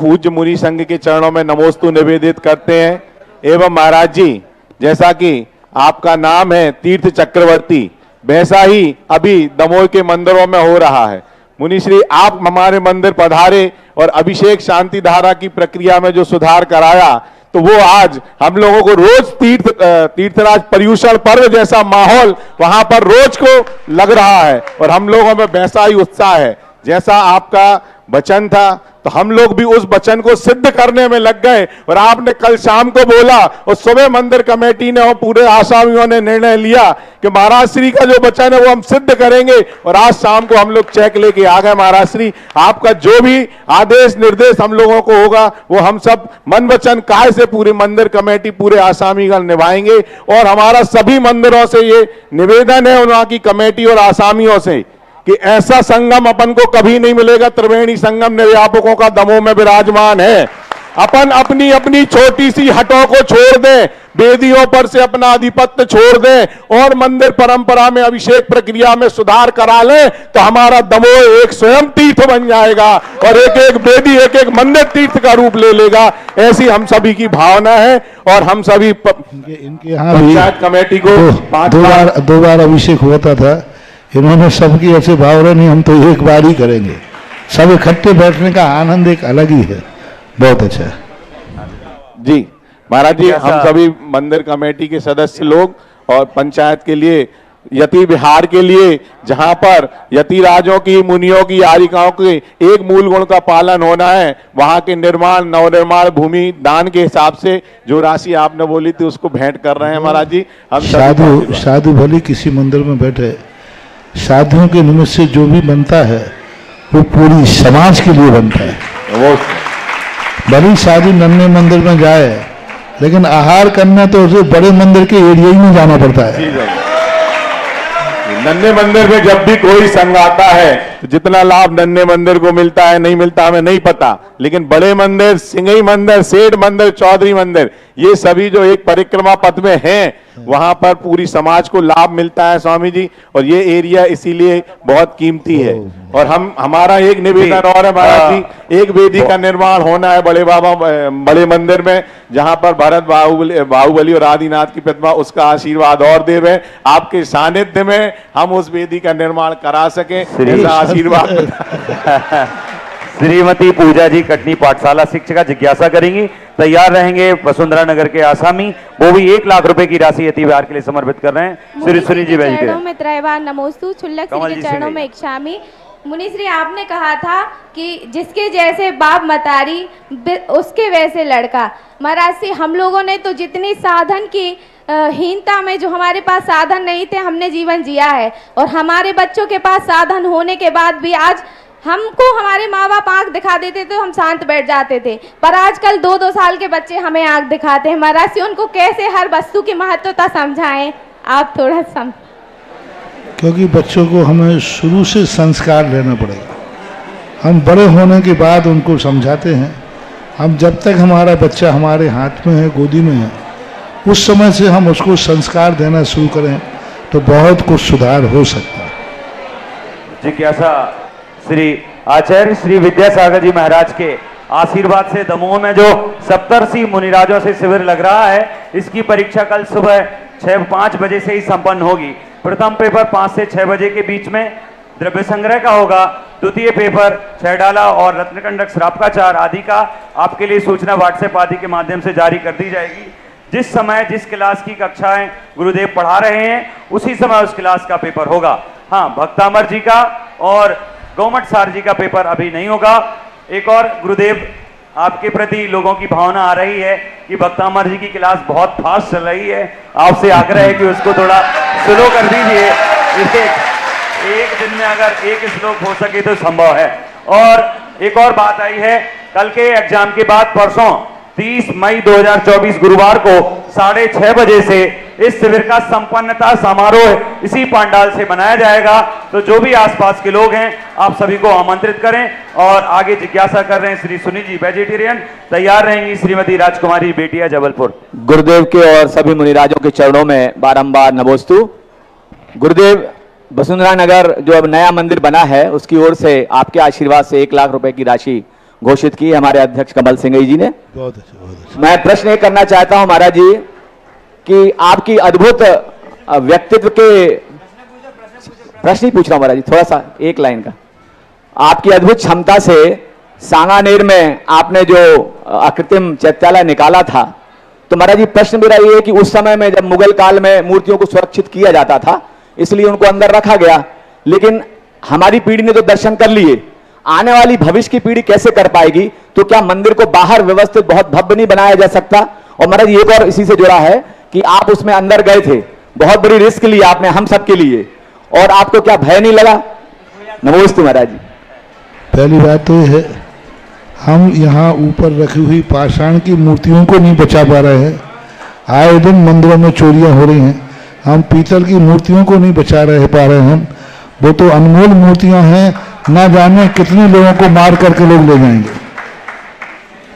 पूज्य मुनि संघ के चरणों में नमोस्तु निवेदित करते हैं। एवं महाराज जी, जैसा कि आपका नाम है तीर्थ चक्रवर्ती, वैसा ही अभी दमोह के मंदिरों में हो रहा है। मुनिश्री, आप हमारे मंदिर पधारे और अभिषेक शांति धारा की प्रक्रिया में जो सुधार कराया, तो वो आज हम लोगों को रोज तीर्थराज पर्यूषण पर्व जैसा माहौल वहां पर रोज को लग रहा है, और हम लोगों में वैसा ही उत्साह है जैसा आपका वचन था। तो हम लोग भी उस वचन को सिद्ध करने में लग गए, और आपने कल शाम को बोला और सुबह मंदिर कमेटी ने और पूरे आसामियों ने निर्णय लिया कि महाराज श्री का जो वचन है वो हम सिद्ध करेंगे। और आज शाम को हम लोग चेक लेके आ गए। महाराज श्री, आपका जो भी आदेश निर्देश हम लोगों को होगा वो हम सब मन वचन काय से पूरे मंदिर कमेटी पूरे आसामीगण निभाएंगे। और हमारा सभी मंदिरों से ये निवेदन है वहां की कमेटी और आसामियों से कि ऐसा संगम अपन को कभी नहीं मिलेगा। त्रिवेणी संगम निर्यापकों का दमोह में विराजमान है। अपन अपनी अपनी छोटी सी हटों को छोड़ दें, वेदियों पर से अपना आधिपत्य छोड़ दें और मंदिर परंपरा में अभिषेक प्रक्रिया में सुधार करा लें, तो हमारा दमोह एक स्वयं तीर्थ बन जाएगा और एक एक वेदी एक एक मंदिर तीर्थ का रूप ले लेगा। ऐसी हम सभी की भावना है। और हम सभी इनके यहाँ पंचायत कमेटी को दो बार अभिषेक होता था। इन्होंने सबकी ऐसे भावना नहीं, हम तो एक बार ही करेंगे। सब इकट्ठे बैठने का आनंद एक अलग ही है। बहुत अच्छा जी महाराज जी, हम सभी मंदिर कमेटी के सदस्य लोग और पंचायत के लिए यति विहार के लिए, जहां पर यतिराजों की, मुनियों की, यारिकाओं के एक मूल गुण का पालन होना है, वहां के निर्माण नवनिर्माण भूमि दान के हिसाब से जो राशि आपने बोली थी उसको भेंट कर रहे हैं महाराज जी। हम साधु भले किसी मंदिर में बैठे, साधुओं के निमित्त से जो भी बनता है वो पूरी समाज के लिए बनता है। बड़ी साधु नन्हे मंदिर में जाए, लेकिन आहार करना तो उसे बड़े मंदिर के एरिया ही में जाना पड़ता है। नन्हे मंदिर में जब भी कोई संघ आता है तो जितना लाभ नन्हे मंदिर को मिलता है नहीं मिलता हमें नहीं पता, लेकिन बड़े मंदिर, सिंगई मंदिर, सेठ मंदिर, चौधरी मंदिर, ये सभी जो एक परिक्रमा पथ में हैं, वहां पर पूरी समाज को लाभ मिलता है स्वामी जी। और ये एरिया इसीलिए बहुत कीमती है। और हमारा एक निवेदन और है महाराज जी, एक वेदी का निर्माण होना है बड़े मंदिर में, जहां पर भरत बाहुबली और आदिनाथ की प्रतिमा, उसका आशीर्वाद और देव है। आपके सानिध्य में हम उस वेदी का निर्माण करा सके, ऐसा आशीर्वाद। श्रीमती पूजा जी कटनी पाठशाला शिक्षिका जिज्ञासा करेंगी। तैयार रहेंगे वसुंधरा नगर के आसामी, वो भी 1 लाख रुपए की राशि अति विहार के लिए समर्पित कर रहे हैं। श्री सुनी जी चरणों में त्रैवार नमोस्तु, छुल्लक श्री के चरणों में इच्छामी। मुनिश्री आपने कहा था कि जिसके जैसे बाप मतारी उसके वैसे लड़का। महाराज जी, हम लोगों ने तो जितनी साधन की हीनता में, जो हमारे पास साधन नहीं थे, हमने जीवन जिया है, और हमारे बच्चों के पास साधन होने के बाद भी आज हमको हमारे माँ बाप आंख दिखा देते तो हम शांत बैठ जाते थे, पर आजकल 2-2 साल के बच्चे हमें आंख दिखाते हैं। महाराज जी, उनको कैसे हर वस्तु की महत्वता समझाएं, आप थोड़ा क्योंकि बच्चों को हमें शुरू से संस्कार लेना पड़ेगा। हम बड़े होने के बाद उनको समझाते हैं। हम जब तक हमारा बच्चा हमारे हाथ में है, गोदी में है, उस समय से हम उसको संस्कार देना शुरू करें तो बहुत कुछ सुधार हो सकता है। जिज्ञासा श्री आचार्य श्री विद्यासागर जी महाराज के आशीर्वाद से दमोह में जो 70 मुनिराजों से शिविर लग रहा है, इसकी परीक्षा कल सुबह 5 बजे से ही संपन्न होगी। प्रथम पेपर 5 से 6 बजे के बीच में द्रव्य संग्रह का होगा। द्वितीय पेपर 6 डाला और रत्नकंडक श्रापकाचार आदि का आपके लिए सूचना व्हाट्सएप आदि के माध्यम से जारी कर दी जाएगी। जिस समय जिस क्लास की कक्षाएं गुरुदेव पढ़ा रहे हैं उसी समय उस क्लास का पेपर होगा। हाँ, भक्तामर जी का और गौमट सार जी का पेपर अभी नहीं होगा। एक और गुरुदेव आपके प्रति लोगों की भावना आ रही है कि भक्तामर जी की क्लास बहुत फास्ट चल रही है, आपसे आग्रह है कि उसको थोड़ा स्लो कर दीजिए। एक दिन में अगर एक श्लोक हो सके तो संभव है। और एक और बात आई है, कल के एग्जाम के बाद परसों 30 मई 2024 गुरुवार को 6:30 बजे से इस शिविर का संपन्नता समारोह इसी पंडाल से मनाया जाएगा। तो जो भी आसपास के लोग हैं आप सभी को आमंत्रित करें। और आगे जिज्ञासा कर रहे हैं श्री सुनी जी वेजिटेरियन, तैयार रहेंगी श्रीमती राजकुमारी बेटिया जबलपुर। गुरुदेव के और सभी मुनिराजों के चरणों में बारंबार नमोस्तु। गुरुदेव, वसुंधरा नगर जो अब नया मंदिर बना है उसकी ओर से आपके आशीर्वाद से 1 लाख रुपए की राशि घोषित की हमारे अध्यक्ष कमल सिंह जी ने। बहुत अच्छा। मैं प्रश्न एक करना चाहता हूं महाराज जी कि आपकी अद्भुत व्यक्तित्व के प्रश्न ही पूछ रहा हूं महाराज जी, थोड़ा सा एक लाइन का। आपकी अद्भुत क्षमता से सांगानेर में आपने जो अकृत्रिम चैत्यालय निकाला था, तो महाराज जी प्रश्न मेरा ये है कि उस समय में जब मुगल काल में मूर्तियों को सुरक्षित किया जाता था इसलिए उनको अंदर रखा गया, लेकिन हमारी पीढ़ी ने तो दर्शन कर लिए, आने वाली भविष्य की पीढ़ी कैसे कर पाएगी? तो क्या मंदिर को बाहर व्यवस्थित बहुत भव्य नहीं बनाया जा सकता? और महाराज एक और इसी से जुड़ा है कि आप उसमें अंदर गए थे, बहुत बड़ी रिस्क ली आपने हम सबके लिए, और आपको क्या भय नहीं लगा? नमोस्तु महाराज जी। पहली बात तो यह है, हम यहाँ ऊपर रखी हुई पाषाण की मूर्तियों को नहीं बचा पा रहे हैं। आए दिन मंदिरों में चोरियां हो रही हैं, हम पीतल की मूर्तियों को नहीं बचा पा रहे हैं। वो तो अनमोल मूर्तियां हैं, ना जाने कितने लोगों को मार करके लोग ले जाएंगे।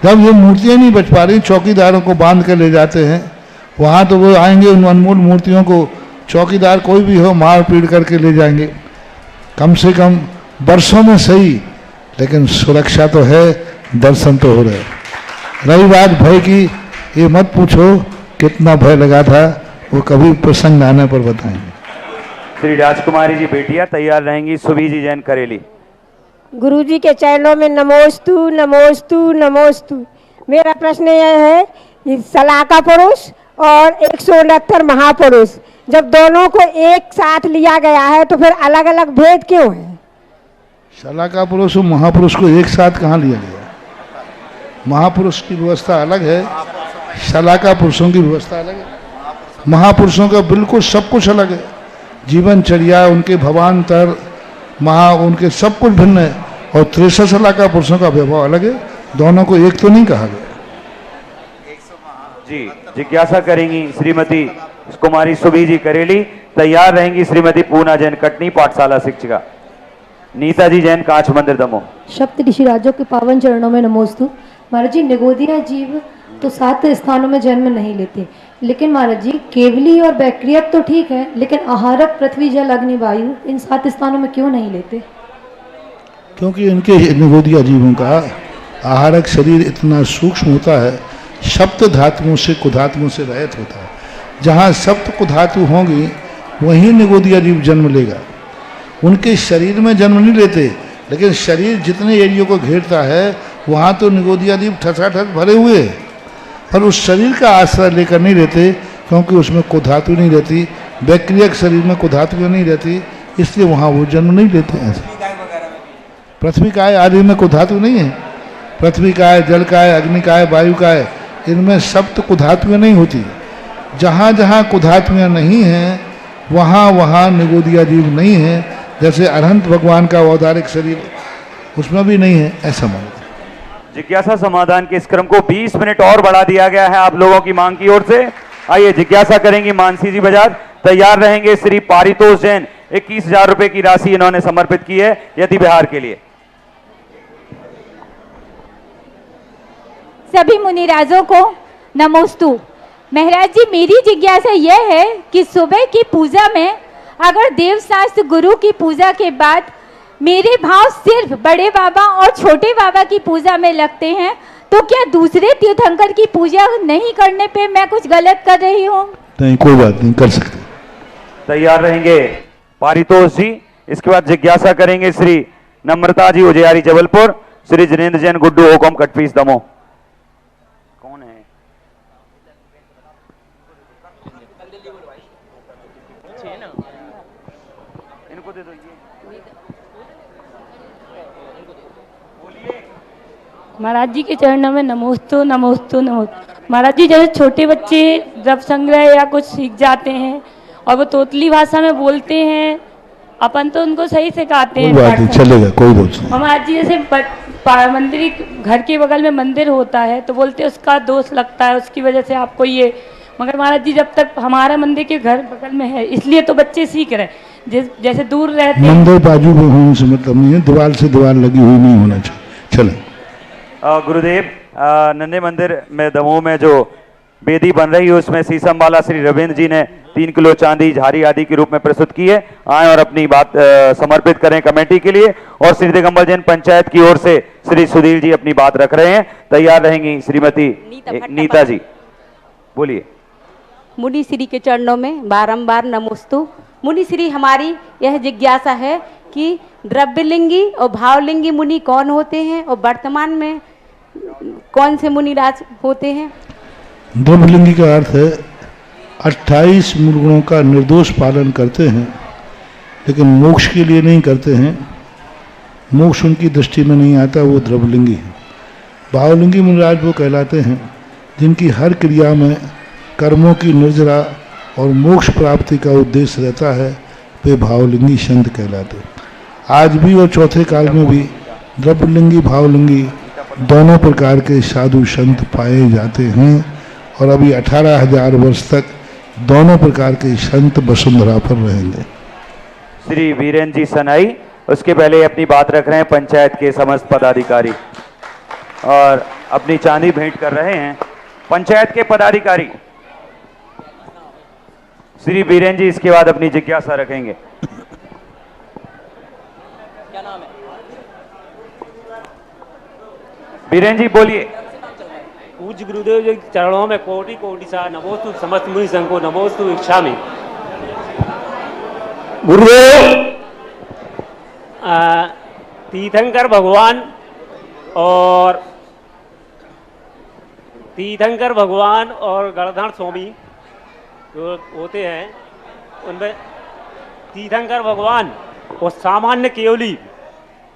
जब ये मूर्तियां नहीं बच पा रही, चौकीदारों को बांध कर ले जाते हैं, वहाँ तो वो आएंगे उन अनमोल मूर्तियों को, चौकीदार कोई भी हो, मार पीट करके ले जाएंगे। कम से कम वर्षों में सही, लेकिन सुरक्षा तो है, दर्शन तो हो रहे। रही बात भय की, ये मत पूछो कितना भय लगा था, वो कभी प्रसंग आने पर बताएंगे। श्री राजकुमारी जी बेटिया तैयार रहेंगी। सुभी जी जैन करेली। गुरु जी के चरणों में नमोस्तु नमोस्तु नमोस्तु। मेरा प्रश्न यह है कि सलाका पुरुष और 169 महापुरुष, जब दोनों को एक साथ लिया गया है तो फिर अलग अलग भेद क्यों है? सलाका पुरुष और महापुरुष को एक साथ कहाँ लिया गया? महापुरुष की व्यवस्था अलग है, सलाका पुरुषों की व्यवस्था अलग है। महापुरुषों का बिल्कुल सब कुछ अलग है, जीवनचर्या, उनके भवान्तर, उनके सब कुछ भिन्न है। और 63 सलाका पुरुषों का वैभव अलग है, दोनों को एक तो नहीं कहा गया। जी जिज्ञासा करेंगी श्रीमती कुमारी सुभी जी करेली। तैयार रहेंगी श्रीमती पूना जैन कटनी पाठशाला शिक्षिका। नीता जी जैन कांच मंदिर दमोह। सप्त ऋषि राजों के पावन चरणों में नमोस्तु। महाराज जी, निगोदिया जीव तो 7 स्थानों में जन्म नहीं लेते, लेकिन महाराज जी केवली और बैक्रियत तो ठीक है, लेकिन आहारक पृथ्वी जल अग्नि वायु इन 7 स्थानों में क्यों नहीं लेते? क्योंकि इनके निगोदिया जीवों का आहारक शरीर इतना सूक्ष्म होता है, सप्त धातुओं से कुधातुओं से रहित होता है। जहाँ सप्त कुधातु होंगी वहीं निगोदिया जीव जन्म लेगा। उनके शरीर में जन्म नहीं लेते, लेकिन शरीर जितने एरियो को घेरता है वहाँ तो निगोदिया जीव ठसाठस भरे हुए हैं, पर उस शरीर का आश्रय लेकर नहीं रहते, क्योंकि उसमें कुधातु नहीं रहती। बैक्टीरिया शरीर में कुधातु नहीं रहती, इसलिए वहाँ वो जन्म नहीं लेते हैं। पृथ्वी का है आदि में कुधातु नहीं है। पृथ्वी का है, जल का है, अग्नि का है, वायु का है, इनमें सप्त कुधातुएं नहीं होती। जहाँ जहाँ कुधातुएं नहीं हैं वहाँ वहाँ निगोदिया जीव नहीं है। जैसे अरहंत भगवान का औदारिक शरीर उसमें भी नहीं है, ऐसा मानते। जिज्ञासा समाधान के इस क्रम को 20 मिनट और बढ़ा दिया गया है आप लोगों की मांग की ओर से। आइए जिज्ञासा करेंगी मानसी जी बजाज। तैयार रहेंगे श्री पारितोष जैन। 21,000 रुपए की राशि इन्होंने समर्पित की है यदि बिहार के लिए। सभी मुनिराजों को नमोस्तु। महाराज जी, मेरी जिज्ञासा यह है कि सुबह की पूजा में अगर देवशास्त्र गुरु की पूजा के बाद मेरे भाव सिर्फ बड़े बाबा और छोटे बाबा की पूजा में लगते हैं, तो क्या दूसरे तीर्थंकर की पूजा नहीं करने पे मैं कुछ गलत कर रही हूँ? नहीं, कोई बात नहीं, कर सकते। तैयार रहेंगे पारितोष जी। इसके बाद जिज्ञासा करेंगे श्री नम्रता जी उजियारी जबलपुर, श्री जिनेन्द्र जैन गुड्डू होकम कटपीस दमोह। कौन है? इनको दे दो। महाराज जी के चरणों में नमोस्तु नमोस्तु नमोस्तु। महाराज जी, जैसे छोटे बच्चे द्रव संग्रह या कुछ सीख जाते हैं और वो तोतली भाषा में बोलते हैं, अपन तो उनको सही सिखाते हैं। कोई बात नहीं, चलेगा, कोई बात नहीं। महाराज जी, जैसे मंदिर घर के बगल में मंदिर होता है तो बोलते उसका दोष लगता है, उसकी वजह से आपको ये। मगर महाराज जी, जब तक हमारा मंदिर के घर बगल में है इसलिए तो बच्चे सीख रहे हैं। जैसे दूर रहते हैं, मंदिर बाजू में होने से मतलब नहीं है, दीवार से दीवार लगी हुई नहीं होना चाहिए। चले गुरुदेव, नन्हे मंदिर में दमोह में जो बेदी बन रही है उसमें शीशम वाला श्री रविंद्र जी ने 3 किलो चांदी झारी आदि के रूप में प्रस्तुत की है। आए और अपनी बात समर्पित करें कमेटी के लिए। और श्री दिगंबर जैन पंचायत की ओर से श्री सुधीर जी अपनी बात रख रहे हैं। तैयार रहेंगी श्रीमती नीता जी, बोलिए। मुनि श्री के चरणों में बारंबार नमोस्तु। मुनि श्री, हमारी यह जिज्ञासा है कि द्रव्यलिंगी और भावलिंगी मुनि कौन होते हैं और वर्तमान में कौन से मुनिराज होते हैं? द्रव्यलिंगी का अर्थ है 28 मूल गुणों का निर्दोष पालन करते हैं, लेकिन मोक्ष के लिए नहीं करते हैं। मोक्ष उनकी दृष्टि में नहीं आता, वो द्रव्यलिंगी है। भावलिंगी मुनिराज वो कहलाते हैं जिनकी हर क्रिया में कर्मों की निर्जरा और मोक्ष प्राप्ति का उद्देश्य रहता है, वे भावलिंगी संत कहलाते हैं। आज भी और चौथे काल में भी द्रव्यलिंगी भावलिंगी दोनों प्रकार के साधु संत पाए जाते हैं, और अभी 18,000 वर्ष तक दोनों प्रकार के संत वसुंधरा पर रहेंगे। श्री वीरेंद्र जी सनाई, उसके पहले अपनी बात रख रहे हैं पंचायत के समस्त पदाधिकारी और अपनी चांदी भेंट कर रहे हैं पंचायत के पदाधिकारी। श्री वीरेंद्र जी इसके बाद अपनी जिज्ञासा रखेंगे। क्या नाम है? वीरेंद्र जी बोलिए। पूज्य गुरुदेव जी के चरणों में कोटि कोटि सा नमोस्तु। समस्त मुनि संघ को नमोस्तु इच्छामि। गुरुदेव, तीर्थंकर भगवान और गणधर स्वामी जो होते हैं, उनमें तीर्थंकर भगवान और सामान्य केवली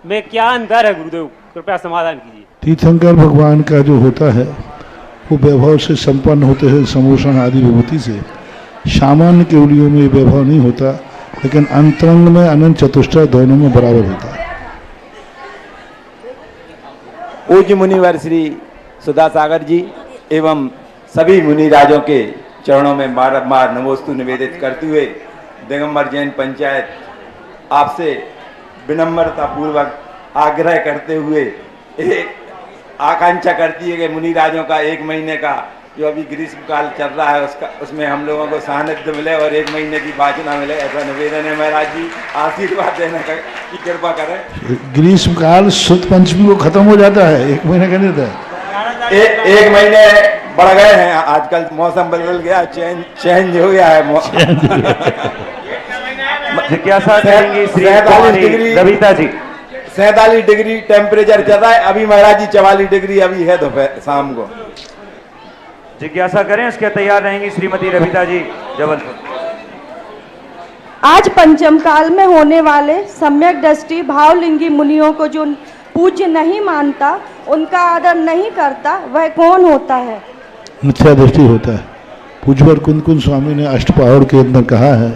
में क्या अंतर है गुरुदेव? कृपया समाधान कीजिए। तीर्थंकर भगवान का जो होता है वो वैभव से संपन्न होते हैं, समोषण आदि विभूति से। सामान्य केवलियों में वैभव नहीं होता, लेकिन अंतरंग में अनंत चतुष्टय दोनों में बराबर होता है। पूज्य मुनिवर श्री सुधा सागर जी एवं सभी मुनि राजों के चरणों में बारंबार नमोस्तु निवेदित करते हुए दिगंबर जैन पंचायत आपसे विनम्रता पूर्वक आग्रह करते हुए एक आकांक्षा करती है कि मुनि राजों का 1 महीने का जो अभी ग्रीष्म काल चल रहा है उसमें हम लोगों को सानिध्य मिले और 1 महीने की वाचना मिले, ऐसा निवेदन है। महाराज जी आशीर्वाद देने की कृपा करें। ग्रीष्म काल शुद्ध पंचमी को खत्म हो जाता है, 1 महीने का नहीं था। 1 महीने बढ़ गए हैं, आजकल मौसम बदल गया, चेंज हो गया है। जिज्ञासा करेंगे श्री रविता जी। 47 डिग्री टेम्परेचर चल रहा है, अभी महाराज जी 44 डिग्री अभी है दोपहर शाम को। जिज्ञासा करें, उसके तैयार रहेंगी श्रीमती रविता जी जबलपुर। आज पंचम काल में होने वाले सम्यक दृष्टि भावलिंगी मुनियों को जो पूज्य नहीं मानता, उनका आदर नहीं करता, वह कौन होता है? मिथ्या दृष्टि होता है। पूज्यवर कुंद स्वामी ने अष्टपहर के अंदर कहा है,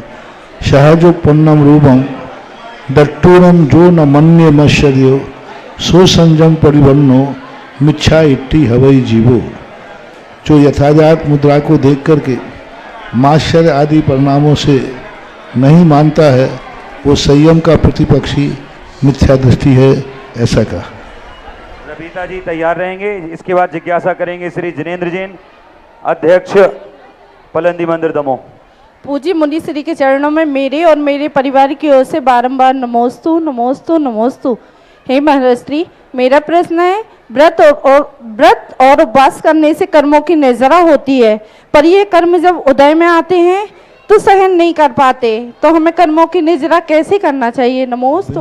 सहजो पुण्यम रूपम दट्टूरम जो न मन्य मश्यर्यो सो संजम परिवन्नो मिच्छा इट्टी हवई जीवो। जो यथाजात मुद्रा को देख करके माश्चर्य आदि परिणामों से नहीं मानता है, वो संयम का प्रतिपक्षी मिथ्या दृष्टि है, ऐसा कहा। रविता जी तैयार रहेंगे। इसके बाद जिज्ञासा करेंगे श्री जिनेन्द्र जैन, अध्यक्ष पलंदी मंदिर दमोह। पूज्य मुनि श्री के चरणों में मेरे और मेरे परिवार की ओर से बारंबार नमोस्तु नमोस्तु नमोस्तु। हे महाराज श्री, मेरा प्रश्न है, व्रत और उपवास करने से कर्मों की निर्जरा होती है, पर ये कर्म जब उदय में आते हैं तो सहन नहीं कर पाते, तो हमें कर्मों की निर्जरा कैसे करना चाहिए? नमोस्तु।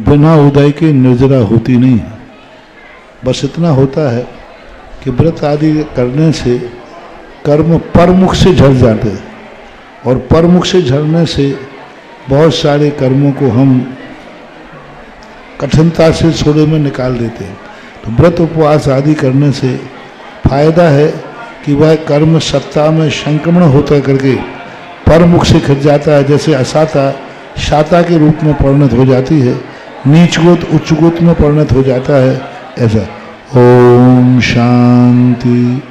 बिना उदय के निर्जरा होती नहीं है, बस इतना होता है कि व्रत आदि करने से कर्म परमुख से झड़ जाते हैं, और परमुख से झड़ने से बहुत सारे कर्मों को हम कठिनता से छोड़े में निकाल देते हैं। तो व्रत उपवास आदि करने से फायदा है कि वह कर्म सत्ता में संक्रमण होता करके परमुख से खिंच जाता है, जैसे असाता शाता के रूप में परिणत हो जाती है, नीचगोत उच्चगोत में परिणत हो जाता है, ऐसा। ओम शांति।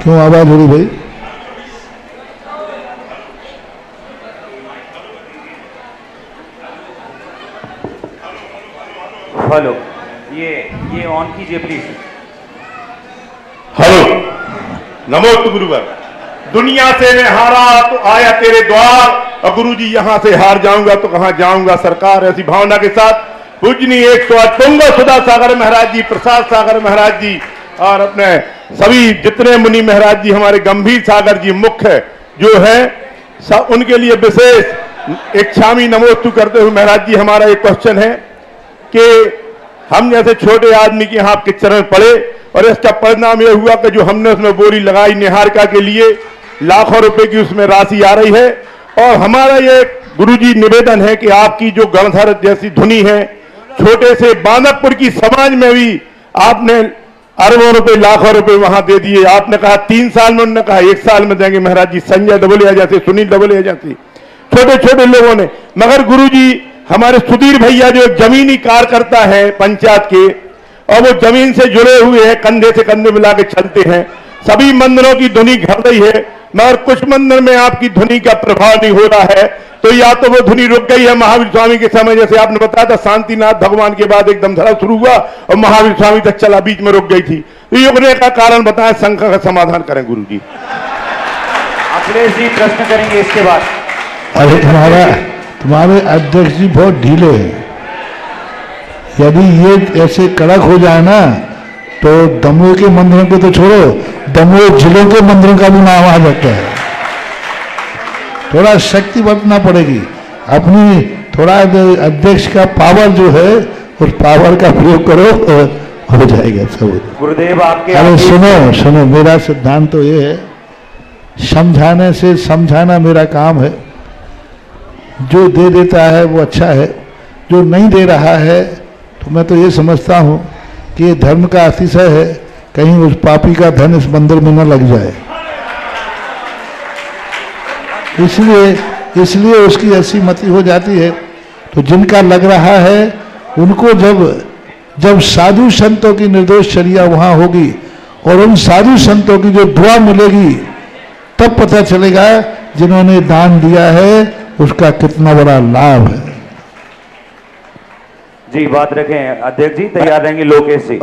क्यों आवाज हो रही भाई? हेलो, ये ऑन कीजिए प्लीज। हेलो, नमोस्तु गुरुवर। दुनिया से मैं हारा तो आया तेरे द्वार, और गुरुजी यहाँ से हार जाऊंगा तो कहाँ जाऊंगा सरकार। ऐसी भावना के साथ पूजनीय 108 तुंगा सुधा सागर महाराज जी, प्रसाद सागर महाराज जी और अपने सभी जितने मुनि महाराज जी, हमारे गंभीर सागर जी मुख्य जो है उनके लिए विशेष इच्छामी नमोस्तु करते हुए महाराज जी, हमारा एक क्वेश्चन है कि हम जैसे छोटे आदमी के यहाँ आपके चरण पड़े और इसका परिणाम यह हुआ कि जो हमने उसमें बोरी लगाई निहारिका के लिए लाखों रुपए की उसमें राशि आ रही है, और हमारा ये गुरुजी निवेदन है कि आपकी जो गणधर जैसी धुनी है, छोटे से बांदकपुर की समाज में भी आपने अरबों रुपए लाखों रुपए वहां दे दिए। आपने कहा 3 साल में, उन्होंने कहा 1 साल में देंगे महाराज जी। संजय डबलिया जैसे, सुनील डबलिया जैसे छोटे छोटे लोगों ने, मगर गुरुजी हमारे सुधीर भैया जो एक जमीनी कार्यकर्ता है पंचायत के, और वो जमीन से जुड़े हुए हैं, कंधे से कंधे मिला के चलते हैं, सभी मंदिरों की धुनी घट रही है, मगर कुछ मंदिर में आपकी धुनी का प्रभाव नहीं हो रहा है। तो या तो वो धुनी रुक गई है महावीर स्वामी के समय, जैसे आपने बताया था शांतिनाथ भगवान के बाद एकदम धड़ा शुरू हुआ और महावीर स्वामी तक चला, बीच में रुक गई थी। तो रुकने का कारण बताएं, शंका का समाधान करें गुरु जी। अखिलेश जी प्रश्न करेंगे इसके बाद। अरे तुम्हारे अध्यक्ष जी बहुत ढीले हैं। यदि ये ऐसे कड़क हो जाए ना, तो दमोह के मंदिरों को तो छोड़ो, दमोह जिलों के मंदिरों का भी नाम आ सकता है। थोड़ा शक्ति बरतना पड़ेगी अपनी, थोड़ा अध्यक्ष का पावर जो है उस पावर का प्रयोग करो, हो जाएगा सब। गुरुदेव आपके अरे सुनो, मेरा सिद्धांत तो ये है, समझाने से समझाना मेरा काम है। जो दे देता है वो अच्छा है, जो नहीं दे रहा है तो मैं तो ये समझता हूँ कि ये धर्म का अतिशय है, कहीं उस पापी का धन इस मंदिर में न लग जाए, इसलिए उसकी ऐसी मति हो जाती है। तो जिनका लग रहा है उनको जब साधु संतों की निर्दोष चर्या वहाँ होगी और उन साधु संतों की जो दुआ मिलेगी तब पता चलेगा जिन्होंने दान दिया है उसका कितना बड़ा लाभ है। जी बात रखें अध्यक्ष जी, तैयार रहेंगे लोकेश जी।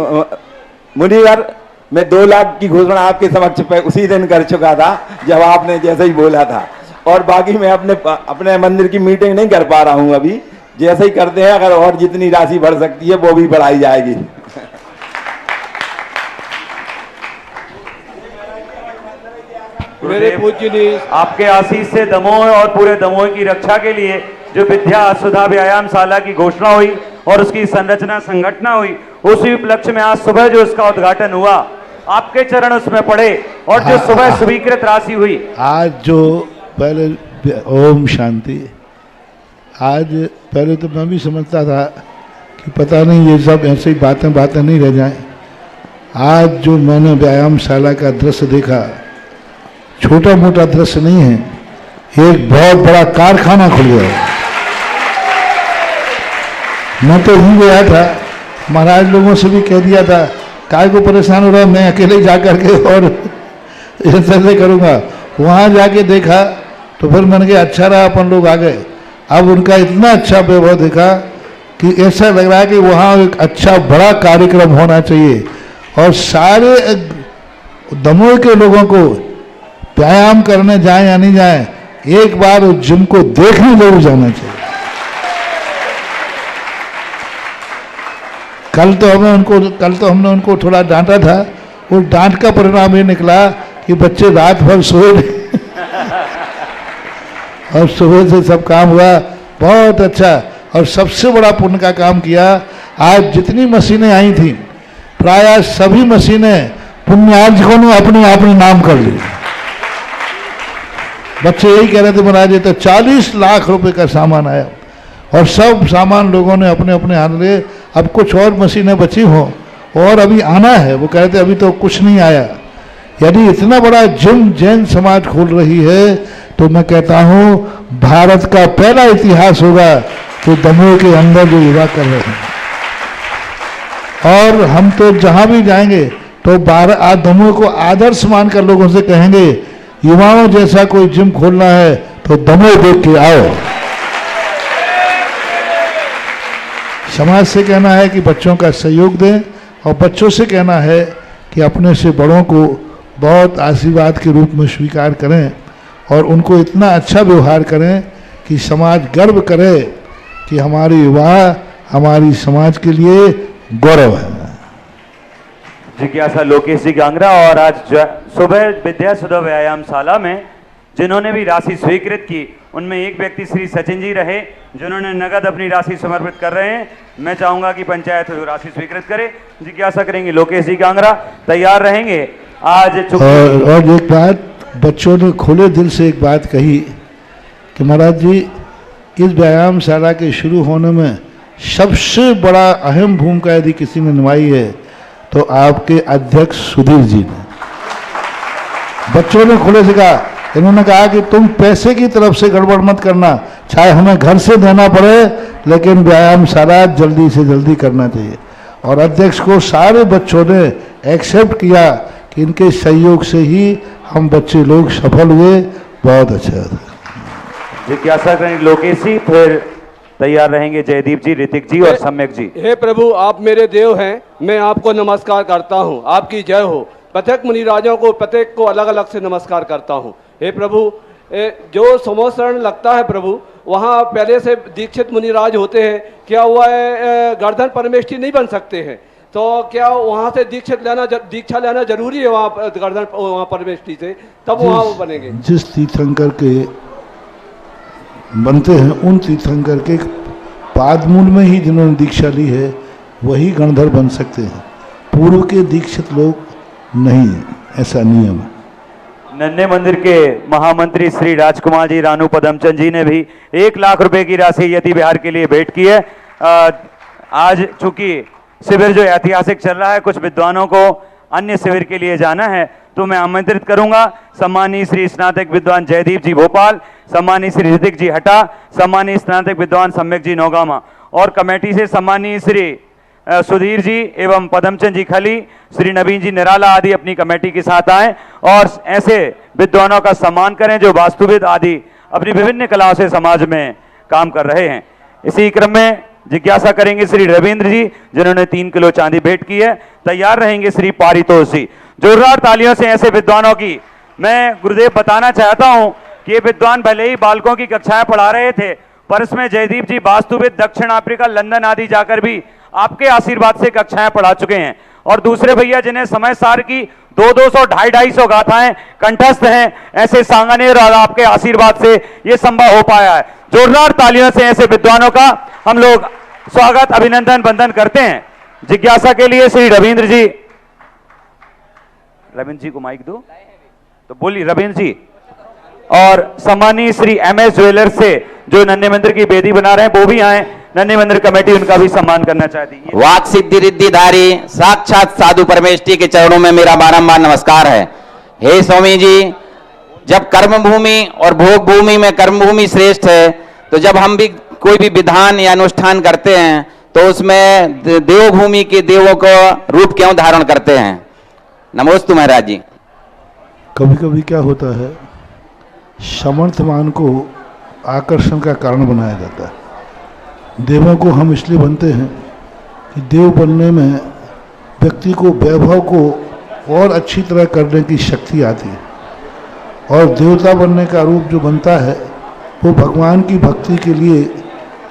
मुनिवर, मैं 2 लाख की घोषणा आपके समक्ष पे उसी दिन कर चुका था जब आपने जैसे ही बोला था, और बाकी मैं अपने मंदिर की मीटिंग नहीं कर पा रहा हूं अभी। जैसे ही करते हैं, अगर और जितनी राशि बढ़ सकती है वो भी बढ़ाई जाएगी। मेरे पूज्य आपके आशीष से दमोह और पूरे दमोह की रक्षा के लिए जो विद्या सुधा व्यायामशाला की घोषणा हुई और उसकी संरचना संगठना हुई, उसी उपलक्ष्य में आज सुबह जो उसका उद्घाटन हुआ, आपके चरण उसमें पड़े और जो सुबह स्वीकृत राशि हुई। आज जो पहले ओम शांति, आज पहले तो मैं भी समझता था कि पता नहीं ये सब ऐसे ही बातें नहीं रह जाएं। आज जो मैंने व्यायामशाला का दृश्य देखा, छोटा मोटा दृश्य नहीं है, एक बहुत बड़ा कारखाना खुल गया। मैं तो ही गया था, महाराज लोगों से भी कह दिया था काय को परेशान हो रहा, मैं अकेले जा करके और ऐसे करूँगा। वहाँ जाके देखा तो फिर मैंने कहा अच्छा रहा अपन लोग आ गए। अब उनका इतना अच्छा वैभव देखा कि ऐसा लग रहा है कि वहाँ एक अच्छा बड़ा कार्यक्रम होना चाहिए और सारे दमोह के लोगों को व्यायाम करने जाएं या नहीं जाएं, एक बार उस जिम को देखने जरूर जाना चाहिए। कल तो हमने उनको थोड़ा डांटा था, उस डांट का परिणाम ये निकला कि बच्चे रात भर सोए और सुबह से सब काम हुआ बहुत अच्छा। और सबसे बड़ा पुण्य का काम किया, आज जितनी मशीनें आई थी प्राय सभी मशीनें पुण्यार्जकों ने अपने नाम कर ली। बच्चे यही कह रहे थे महाराज ये तो 40 लाख रुपए का सामान आया और सब सामान लोगों ने अपने अपने हाथ ले। अब कुछ और मशीनें बची हों और अभी आना है, वो कह रहे थे अभी तो कुछ नहीं आया। यदि इतना बड़ा जिम जैन समाज खोल रही है तो मैं कहता हूँ भारत का पहला इतिहास होगा तो दमोह के अंदर जो युवा कर रहे हैं। और हम तो जहां भी जाएंगे तो दमोह को आदर्श मानकर लोगों से कहेंगे युवाओं जैसा कोई जिम खोलना है तो दमोह देख के आओ। समाज से कहना है कि बच्चों का सहयोग दें और बच्चों से कहना है कि अपने से बड़ों को बहुत आशीर्वाद के रूप में स्वीकार करें और उनको इतना अच्छा व्यवहार करें कि समाज गर्व करे कि हमारे युवा हमारी समाज के लिए गौरव है। जिज्ञासा लोकेश जी कांगड़ा। और आज सुबह विद्या सुधा व्यायामशाला में जिन्होंने भी राशि स्वीकृत की उनमें एक व्यक्ति श्री सचिन जी रहे जिन्होंने नगद अपनी राशि समर्पित कर रहे हैं। मैं चाहूंगा कि पंचायत राशि स्वीकृत करे। जिज्ञासा करेंगे लोकेश जी कांगड़ा, तैयार रहेंगे। आज और एक बात बच्चों ने खुले दिल से एक बात कही कि महाराज जी इस व्यायामशाला के शुरू होने में सबसे बड़ा अहम भूमिका यदि किसी ने निभाई है तो आपके अध्यक्ष सुधीर जी ने। बच्चों ने खुले से कहा, इन्होंने कहा कि तुम पैसे की तरफ से गड़बड़ मत करना, चाहे हमें घर से देना पड़े लेकिन व्यायामशाला जल्दी से जल्दी करना चाहिए। और अध्यक्ष को सारे बच्चों ने एक्सेप्ट किया कि इनके सहयोग से ही हम बच्चे लोग सफल हुए। बहुत अच्छा था। जिज्ञासा करेंगे लोकेश जी, फिर तैयार रहेंगे जयदीप जी, ऋतिक जी और सम्यक जी। हे प्रभु, आप मेरे देव हैं, मैं आपको नमस्कार करता हूँ। आपकी जय हो। प्रत्येक मुनिराजों को प्रत्येक को अलग अलग से नमस्कार करता हूँ। हे प्रभु, जो समोशरण लगता है प्रभु, वहाँ पहले से दीक्षित मुनिराज होते हैं, क्या हुआ है गर्दन परमेष्ठी नहीं बन सकते हैं, तो क्या वहाँ से दीक्षा लेना जरूरी है वहाँ गर्दन वहाँ परमेष्ठी से, तब वहाँ वो बनेंगे। जिस तीर्थंकर के बनते हैं उन तीर्थंकर के पादमूल में ही जिन्होंने दीक्षा ली है वही गणधर बन सकते हैं, पूर्व के दीक्षित लोग नहीं है, ऐसा नियम है। नन्हे मंदिर के महामंत्री श्री राजकुमार जी रानू पदमचंद जी ने भी 1 लाख रुपए की राशि यति बिहार के लिए भेंट की है। आज चूंकि शिविर जो ऐतिहासिक चल रहा है, कुछ विद्वानों को अन्य शिविर के लिए जाना है, तो मैं आमंत्रित करूंगा सम्मानीय श्री स्नातक विद्वान जयदीप जी भोपाल, सम्मानीय श्री ऋतिक जी हटा, सम्मानीय स्नातक विद्वान सम्यक जी नौगामा और कमेटी से सम्मानीय श्री सुधीर जी एवं पदमचंद जी खली, श्री नवीन जी निराला आदि अपनी कमेटी के साथ आए और ऐसे विद्वानों का सम्मान करें जो वास्तुविद आदि अपनी विभिन्न कलाओं से समाज में काम कर रहे हैं। इसी क्रम में जिज्ञासा करेंगे श्री रविंद्र जी, जिन्होंने 3 किलो चांदी भेंट की है। तैयार रहेंगे श्री पारितोष जी। जोरदार तालियों से ऐसे विद्वानों की मैं गुरुदेव बताना चाहता हूं कि ये विद्वान भले ही बालकों की कक्षाएं पढ़ा रहे थे, पर इसमें जयदीप जी वास्तुविद दक्षिण अफ्रीका, लंदन आदि जाकर भी आपके आशीर्वाद से कक्षाएं पढ़ा चुके हैं। और दूसरे भैया जिन्हें समय सार की 200-200, 250-250 गाथाएं कंठस्थ हैं, ऐसे सांगानेर और आपके आशीर्वाद से ये संभव हो पाया है। जोरदार तालियों से ऐसे विद्वानों का हम लोग स्वागत, अभिनंदन, वंदन करते हैं। जिज्ञासा के लिए श्री रविंद्र जी, रविंद्र जी को माइक दो तो बोलिए रविंद्र जी। और सम्मानीय श्री MS ज्वेलर्स से जो नन्हे मंदिर की बेदी बना रहे हैं वो भी आए, नन्हे मंदिर कमेटी उनका भी सम्मान करना चाहती है। वाक सिद्धि रिद्धिधारी साक्षात साधु परमेष्ठी के चरणों में मेरा बारंबार नमस्कार है। हे स्वामी जी, जब कर्म भूमि और भोग भूमि में कर्म भूमि श्रेष्ठ है, तो जब हम भी कोई भी विधान या अनुष्ठान करते हैं तो उसमें देवभूमि के देवों को रूप क्यों धारण करते हैं? नमोस्तु महाराज जी। कभी कभी क्या होता है, समर्थमान को आकर्षण का कारण बनाया जाता है। देवों को हम इसलिए बनते हैं कि देव बनने में व्यक्ति को वैभव को और अच्छी तरह करने की शक्ति आती है, और देवता बनने का रूप जो बनता है वो भगवान की भक्ति के लिए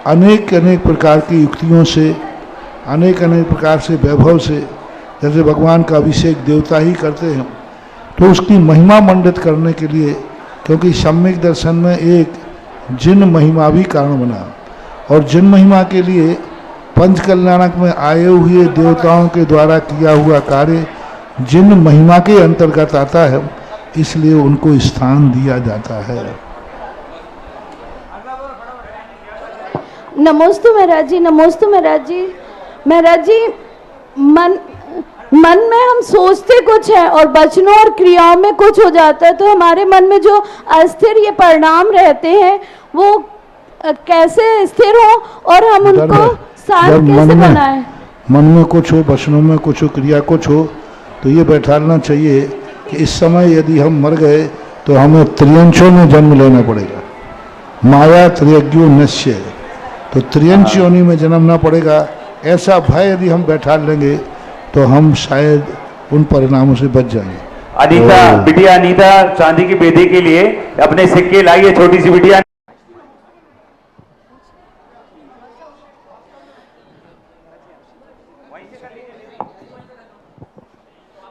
अनेक अनेक प्रकार की युक्तियों से, अनेक अनेक प्रकार से वैभव से, जैसे भगवान का अभिषेक देवता ही करते हैं, तो उसकी महिमा मंडित करने के लिए, क्योंकि सम्यक दर्शन में एक जिन महिमा भी कारण बना, और जिन महिमा के लिए पंच कल्याणक में आए हुए देवताओं के द्वारा किया हुआ कार्य जिन महिमा के अंतर्गत आता है, इसलिए उनको स्थान दिया जाता है। नमोस्तु महाराज जी, नमोस्तु महाराज जी। महाराज जी, मन में हम सोचते कुछ है और वचनों और क्रियाओं में कुछ हो जाता है, तो हमारे मन में जो अस्थिर ये परिणाम रहते हैं वो कैसे स्थिर हो और हम उनको शांत कैसे बनाएं? मन में कुछ हो, वचनों में कुछ हो, क्रिया कुछ हो, तो ये बैठाना चाहिए कि इस समय यदि हम मर गए तो हमें त्रियंशों में जन्म लेना पड़ेगा। माया त्रियज्ञो नश्य, तो त्रियंश योनि में जन्म ना पड़ेगा, ऐसा भय यदि हम बैठा लेंगे तो हम शायद उन परिणामों से बच जाएंगे। अनीता, बिटिया अनीता चांदी की बेदी के लिए अपने सिक्के लाइए, छोटी सी बिटिया।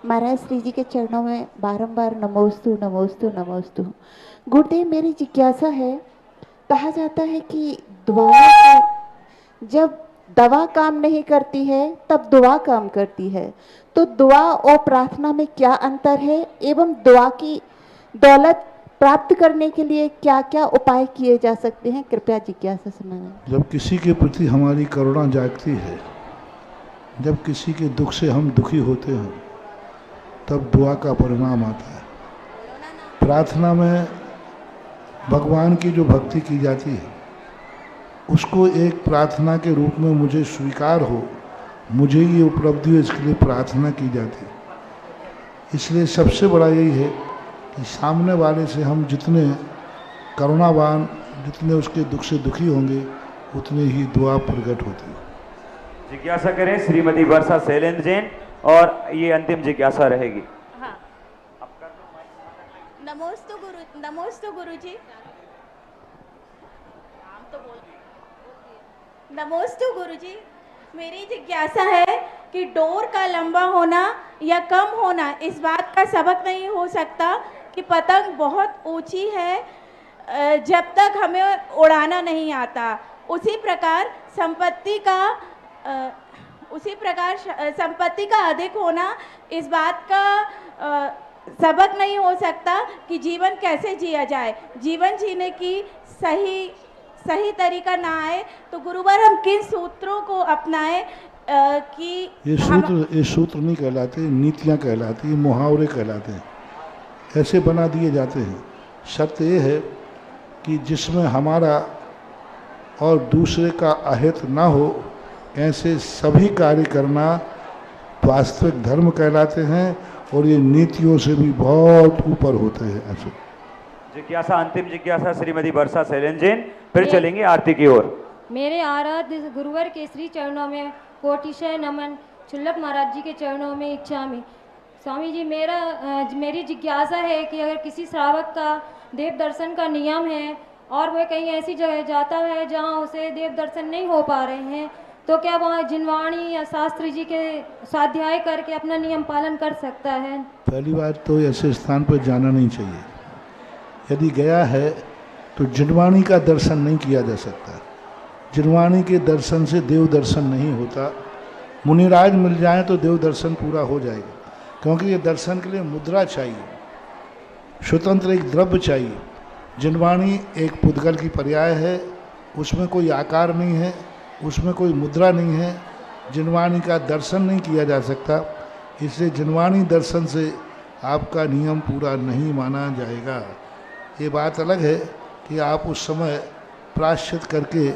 महाराज श्री जी के चरणों में बारंबार नमोस्तु नमोस्तु नमोस्तु। गुरुदेव, मेरी जिज्ञासा है, कहा जाता है कि जब दवा काम नहीं करती है तब दुआ काम करती है, तो दुआ और प्रार्थना में क्या अंतर है एवं दुआ की दौलत प्राप्त करने के लिए क्या क्या उपाय किए जा सकते हैं? कृपया जिज्ञासा सुनाएं। जब किसी के प्रति हमारी करुणा जागती है, जब किसी के दुख से हम दुखी होते हैं, तब दुआ का परिणाम आता है। प्रार्थना में भगवान की जो भक्ति की जाती है उसको एक प्रार्थना के रूप में मुझे स्वीकार हो, मुझे ये उपलब्धि हो, इसके लिए प्रार्थना की जाती है। इसलिए सबसे बड़ा यही है कि सामने वाले से हम जितने करुणावान, जितने उसके दुख से दुखी होंगे, उतने ही दुआ प्रकट होती है। जिज्ञासा करें श्रीमती वर्षा शैलेंद्र जैन, और ये अंतिम जिज्ञासा रहेगी। हाँ। नमोस्तु गुरुजी। नमोस्तु गुरुजी। मेरी जिज्ञासा है कि डोर का लंबा होना या कम होना इस बात का सबक नहीं हो सकता कि पतंग बहुत ऊंची है जब तक हमें उड़ाना नहीं आता। उसी प्रकार संपत्ति का अधिक होना इस बात का सबक नहीं हो सकता कि जीवन कैसे जिया जाए। जीवन जीने की सही तरीका ना आए तो गुरुवर हम किन सूत्रों को अपनाएं कि ये सूत्र नहीं कहलाते, नीतियाँ कहलाती, मुहावरे कहलाते हैं, ऐसे बना दिए जाते हैं। शर्त ये है कि जिसमें हमारा और दूसरे का अहित ना हो, ऐसे सभी कार्य करना वास्तविक धर्म कहलाते हैं और ये नीतियों से भी बहुत ऊपर होते हैं। ऐसे जिज्ञासा, अंतिम जिज्ञासा श्रीमती वर्षा शैलेंद्र जैन, फिर चलेंगे आरती की ओर। मेरे आराध्य गुरुवर के श्री चरणों में कोटिशय नमन, चुल्लक महाराज जी के चरणों में इच्छामि। स्वामी जी, मेरी जिज्ञासा है कि अगर किसी श्रावक का देव दर्शन का नियम है और वह कहीं ऐसी जगह जाता है जहां उसे देव दर्शन नहीं हो पा रहे हैं, तो क्या वहाँ जिनवाणी या शास्त्री जी के स्वाध्याय करके अपना नियम पालन कर सकता है? पहली बात तो ऐसे स्थान पर जाना नहीं चाहिए। यदि गया है तो जिनवाणी का दर्शन नहीं किया जा सकता। जिनवाणी के दर्शन से देव दर्शन नहीं होता। मुनिराज मिल जाए तो देव दर्शन पूरा हो जाएगा, क्योंकि ये दर्शन के लिए मुद्रा चाहिए, स्वतंत्र एक द्रव्य चाहिए। जिनवाणी एक पुद्गल की पर्याय है, उसमें कोई आकार नहीं है, उसमें कोई मुद्रा नहीं है। जिनवाणी का दर्शन नहीं किया जा सकता, इसलिए जिनवाणी दर्शन से आपका नियम पूरा नहीं माना जाएगा। ये बात अलग है कि आप उस समय प्रायश्चित करके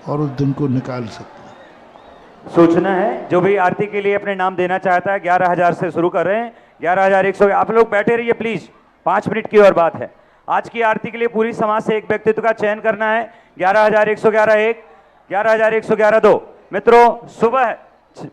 और उस दिन को निकाल सकते हैं। सूचना है, जो भी आरती के लिए अपने नाम देना चाहता है 11,000 से शुरू कर रहे हैं। 11,100। आप लोग बैठे रहिए प्लीज, 5 मिनट की और बात है। आज की आरती के लिए पूरी समाज से एक व्यक्तित्व का चयन करना है। 11,111 1, 11,111 2। मित्रों, सुबह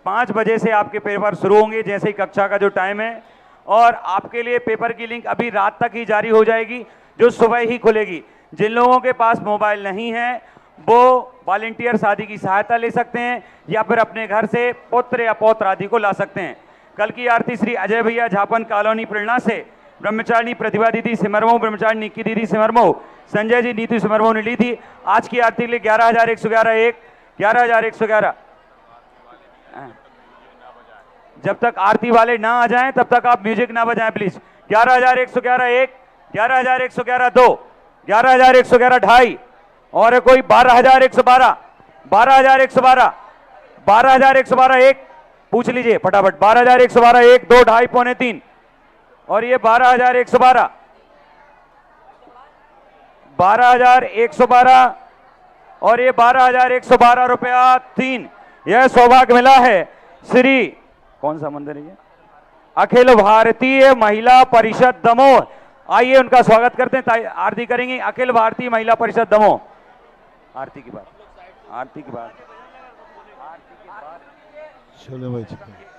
5 बजे से आपके पेपर शुरू होंगे, जैसे ही कक्षा का जो टाइम है, और आपके लिए पेपर की लिंक अभी रात तक ही जारी हो जाएगी, जो सुबह ही खुलेगी। जिन लोगों के पास मोबाइल नहीं है वो वॉलंटियर्स आदि की सहायता ले सकते हैं, या फिर अपने घर से पुत्र या पौत्र आदि को ला सकते हैं। कल की आरती श्री अजय भैया झापन कॉलोनी प्रेरणा से ब्रह्मचारिणी प्रतिभा दीदी सिमरमऊ, ब्रह्मचारिणी निक्की दीदी सिमरमऊ, संजय जी नीति सिमरमऊ ने ली थी। आज की आरती के लिए 11,111 1, 11,111। जब तक आरती वाले ना आ जाएं तब तक आप म्यूजिक ना बजाएं प्लीज। 11,111 1, 11,111 2, 11,111 2.5, और कोई 12,112, 12,112, 12,112 1, पूछ लीजिए फटाफट। 12,112 1, 2, 2.5, पौने 3, और ये 12,112, 12,112, और ये 12,112 रुपया 3। यह सौभाग्य मिला है श्री, कौन सा मंदिर है ये? अखिल भारतीय महिला परिषद दमोह। आइए उनका स्वागत करते हैं, आरती करेंगे। अखिल भारतीय महिला परिषद दमोह। आरती की बात, आरती की बात, चलो भाई चलो।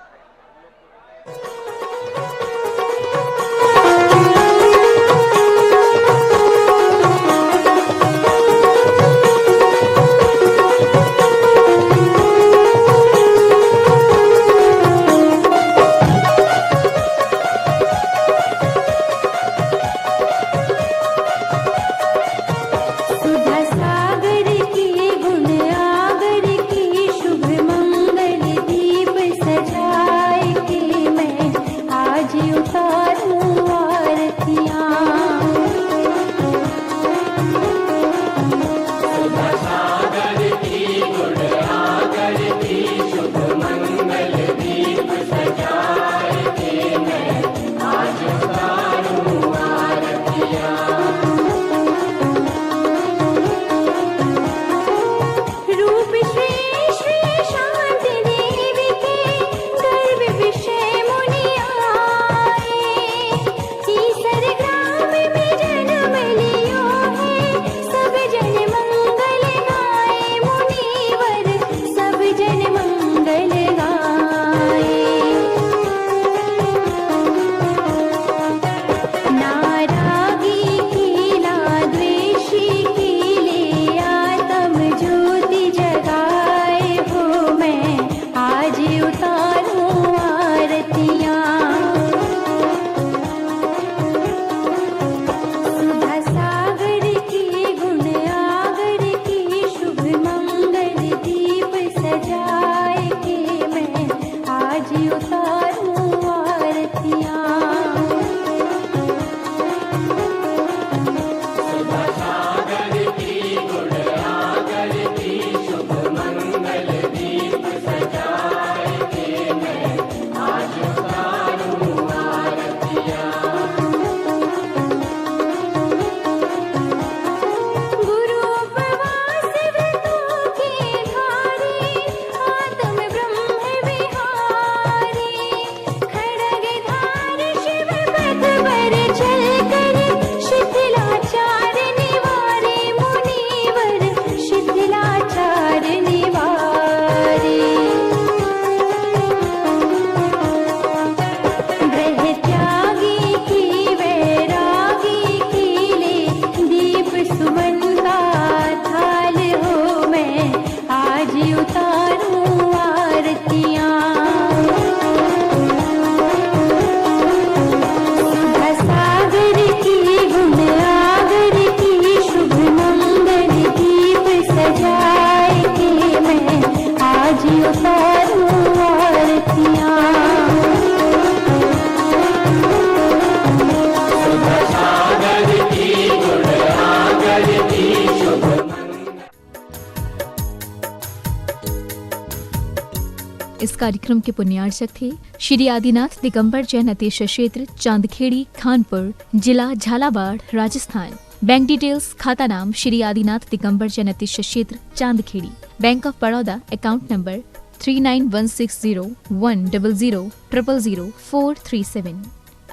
कार्यक्रम के पुण्यार्चक थे श्री आदिनाथ दिगंबर जैन अतीश क्षेत्र चांदखेड़ी खानपुर जिला झालावाड़ राजस्थान। बैंक डिटेल्स खाता नाम श्री आदिनाथ दिगंबर जैन अतीश क्षेत्र Chandkhedi. Bank of Baroda account number 39160100000437।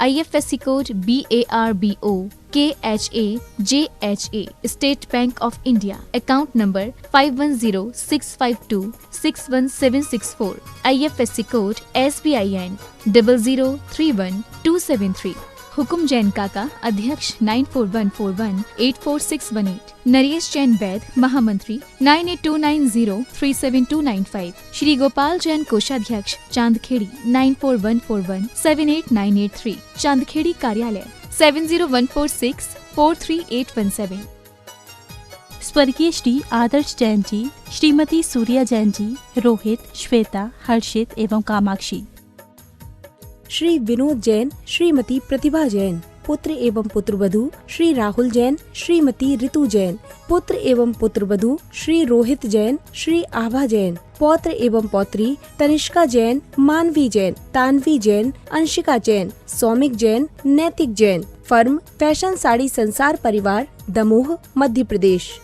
IFSC code BARBO KHAJHA। State bank of India account number 510652616764। IFSC code SBIN 0031273। हुकुम जैन काका अध्यक्ष 9414184618। नरेश जैन वैद महामंत्री 9829037295। श्री गोपाल जैन कोषाध्यक्ष चांदखेड़ी 9414178983। चांदखेड़ी कार्यालय 7014643817। स्वर्गीय श्री आदर्श जैन जी, श्रीमती सूर्या जैन जी, रोहित, श्वेता, हर्षित एवं कामाक्षी। श्री विनोद जैन, श्रीमती प्रतिभा जैन। पुत्र एवं पुत्रवधू श्री राहुल जैन, श्रीमती ऋतु जैन। पुत्र एवं पुत्रवधू श्री रोहित जैन, श्री आभा जैन। पौत्र एवं पौत्री तनिष्का जैन, मानवी जैन, तानवी जैन, अंशिका जैन, सौमिक जैन, नैतिक जैन। फर्म फैशन साड़ी संसार परिवार, दमोह, मध्य प्रदेश।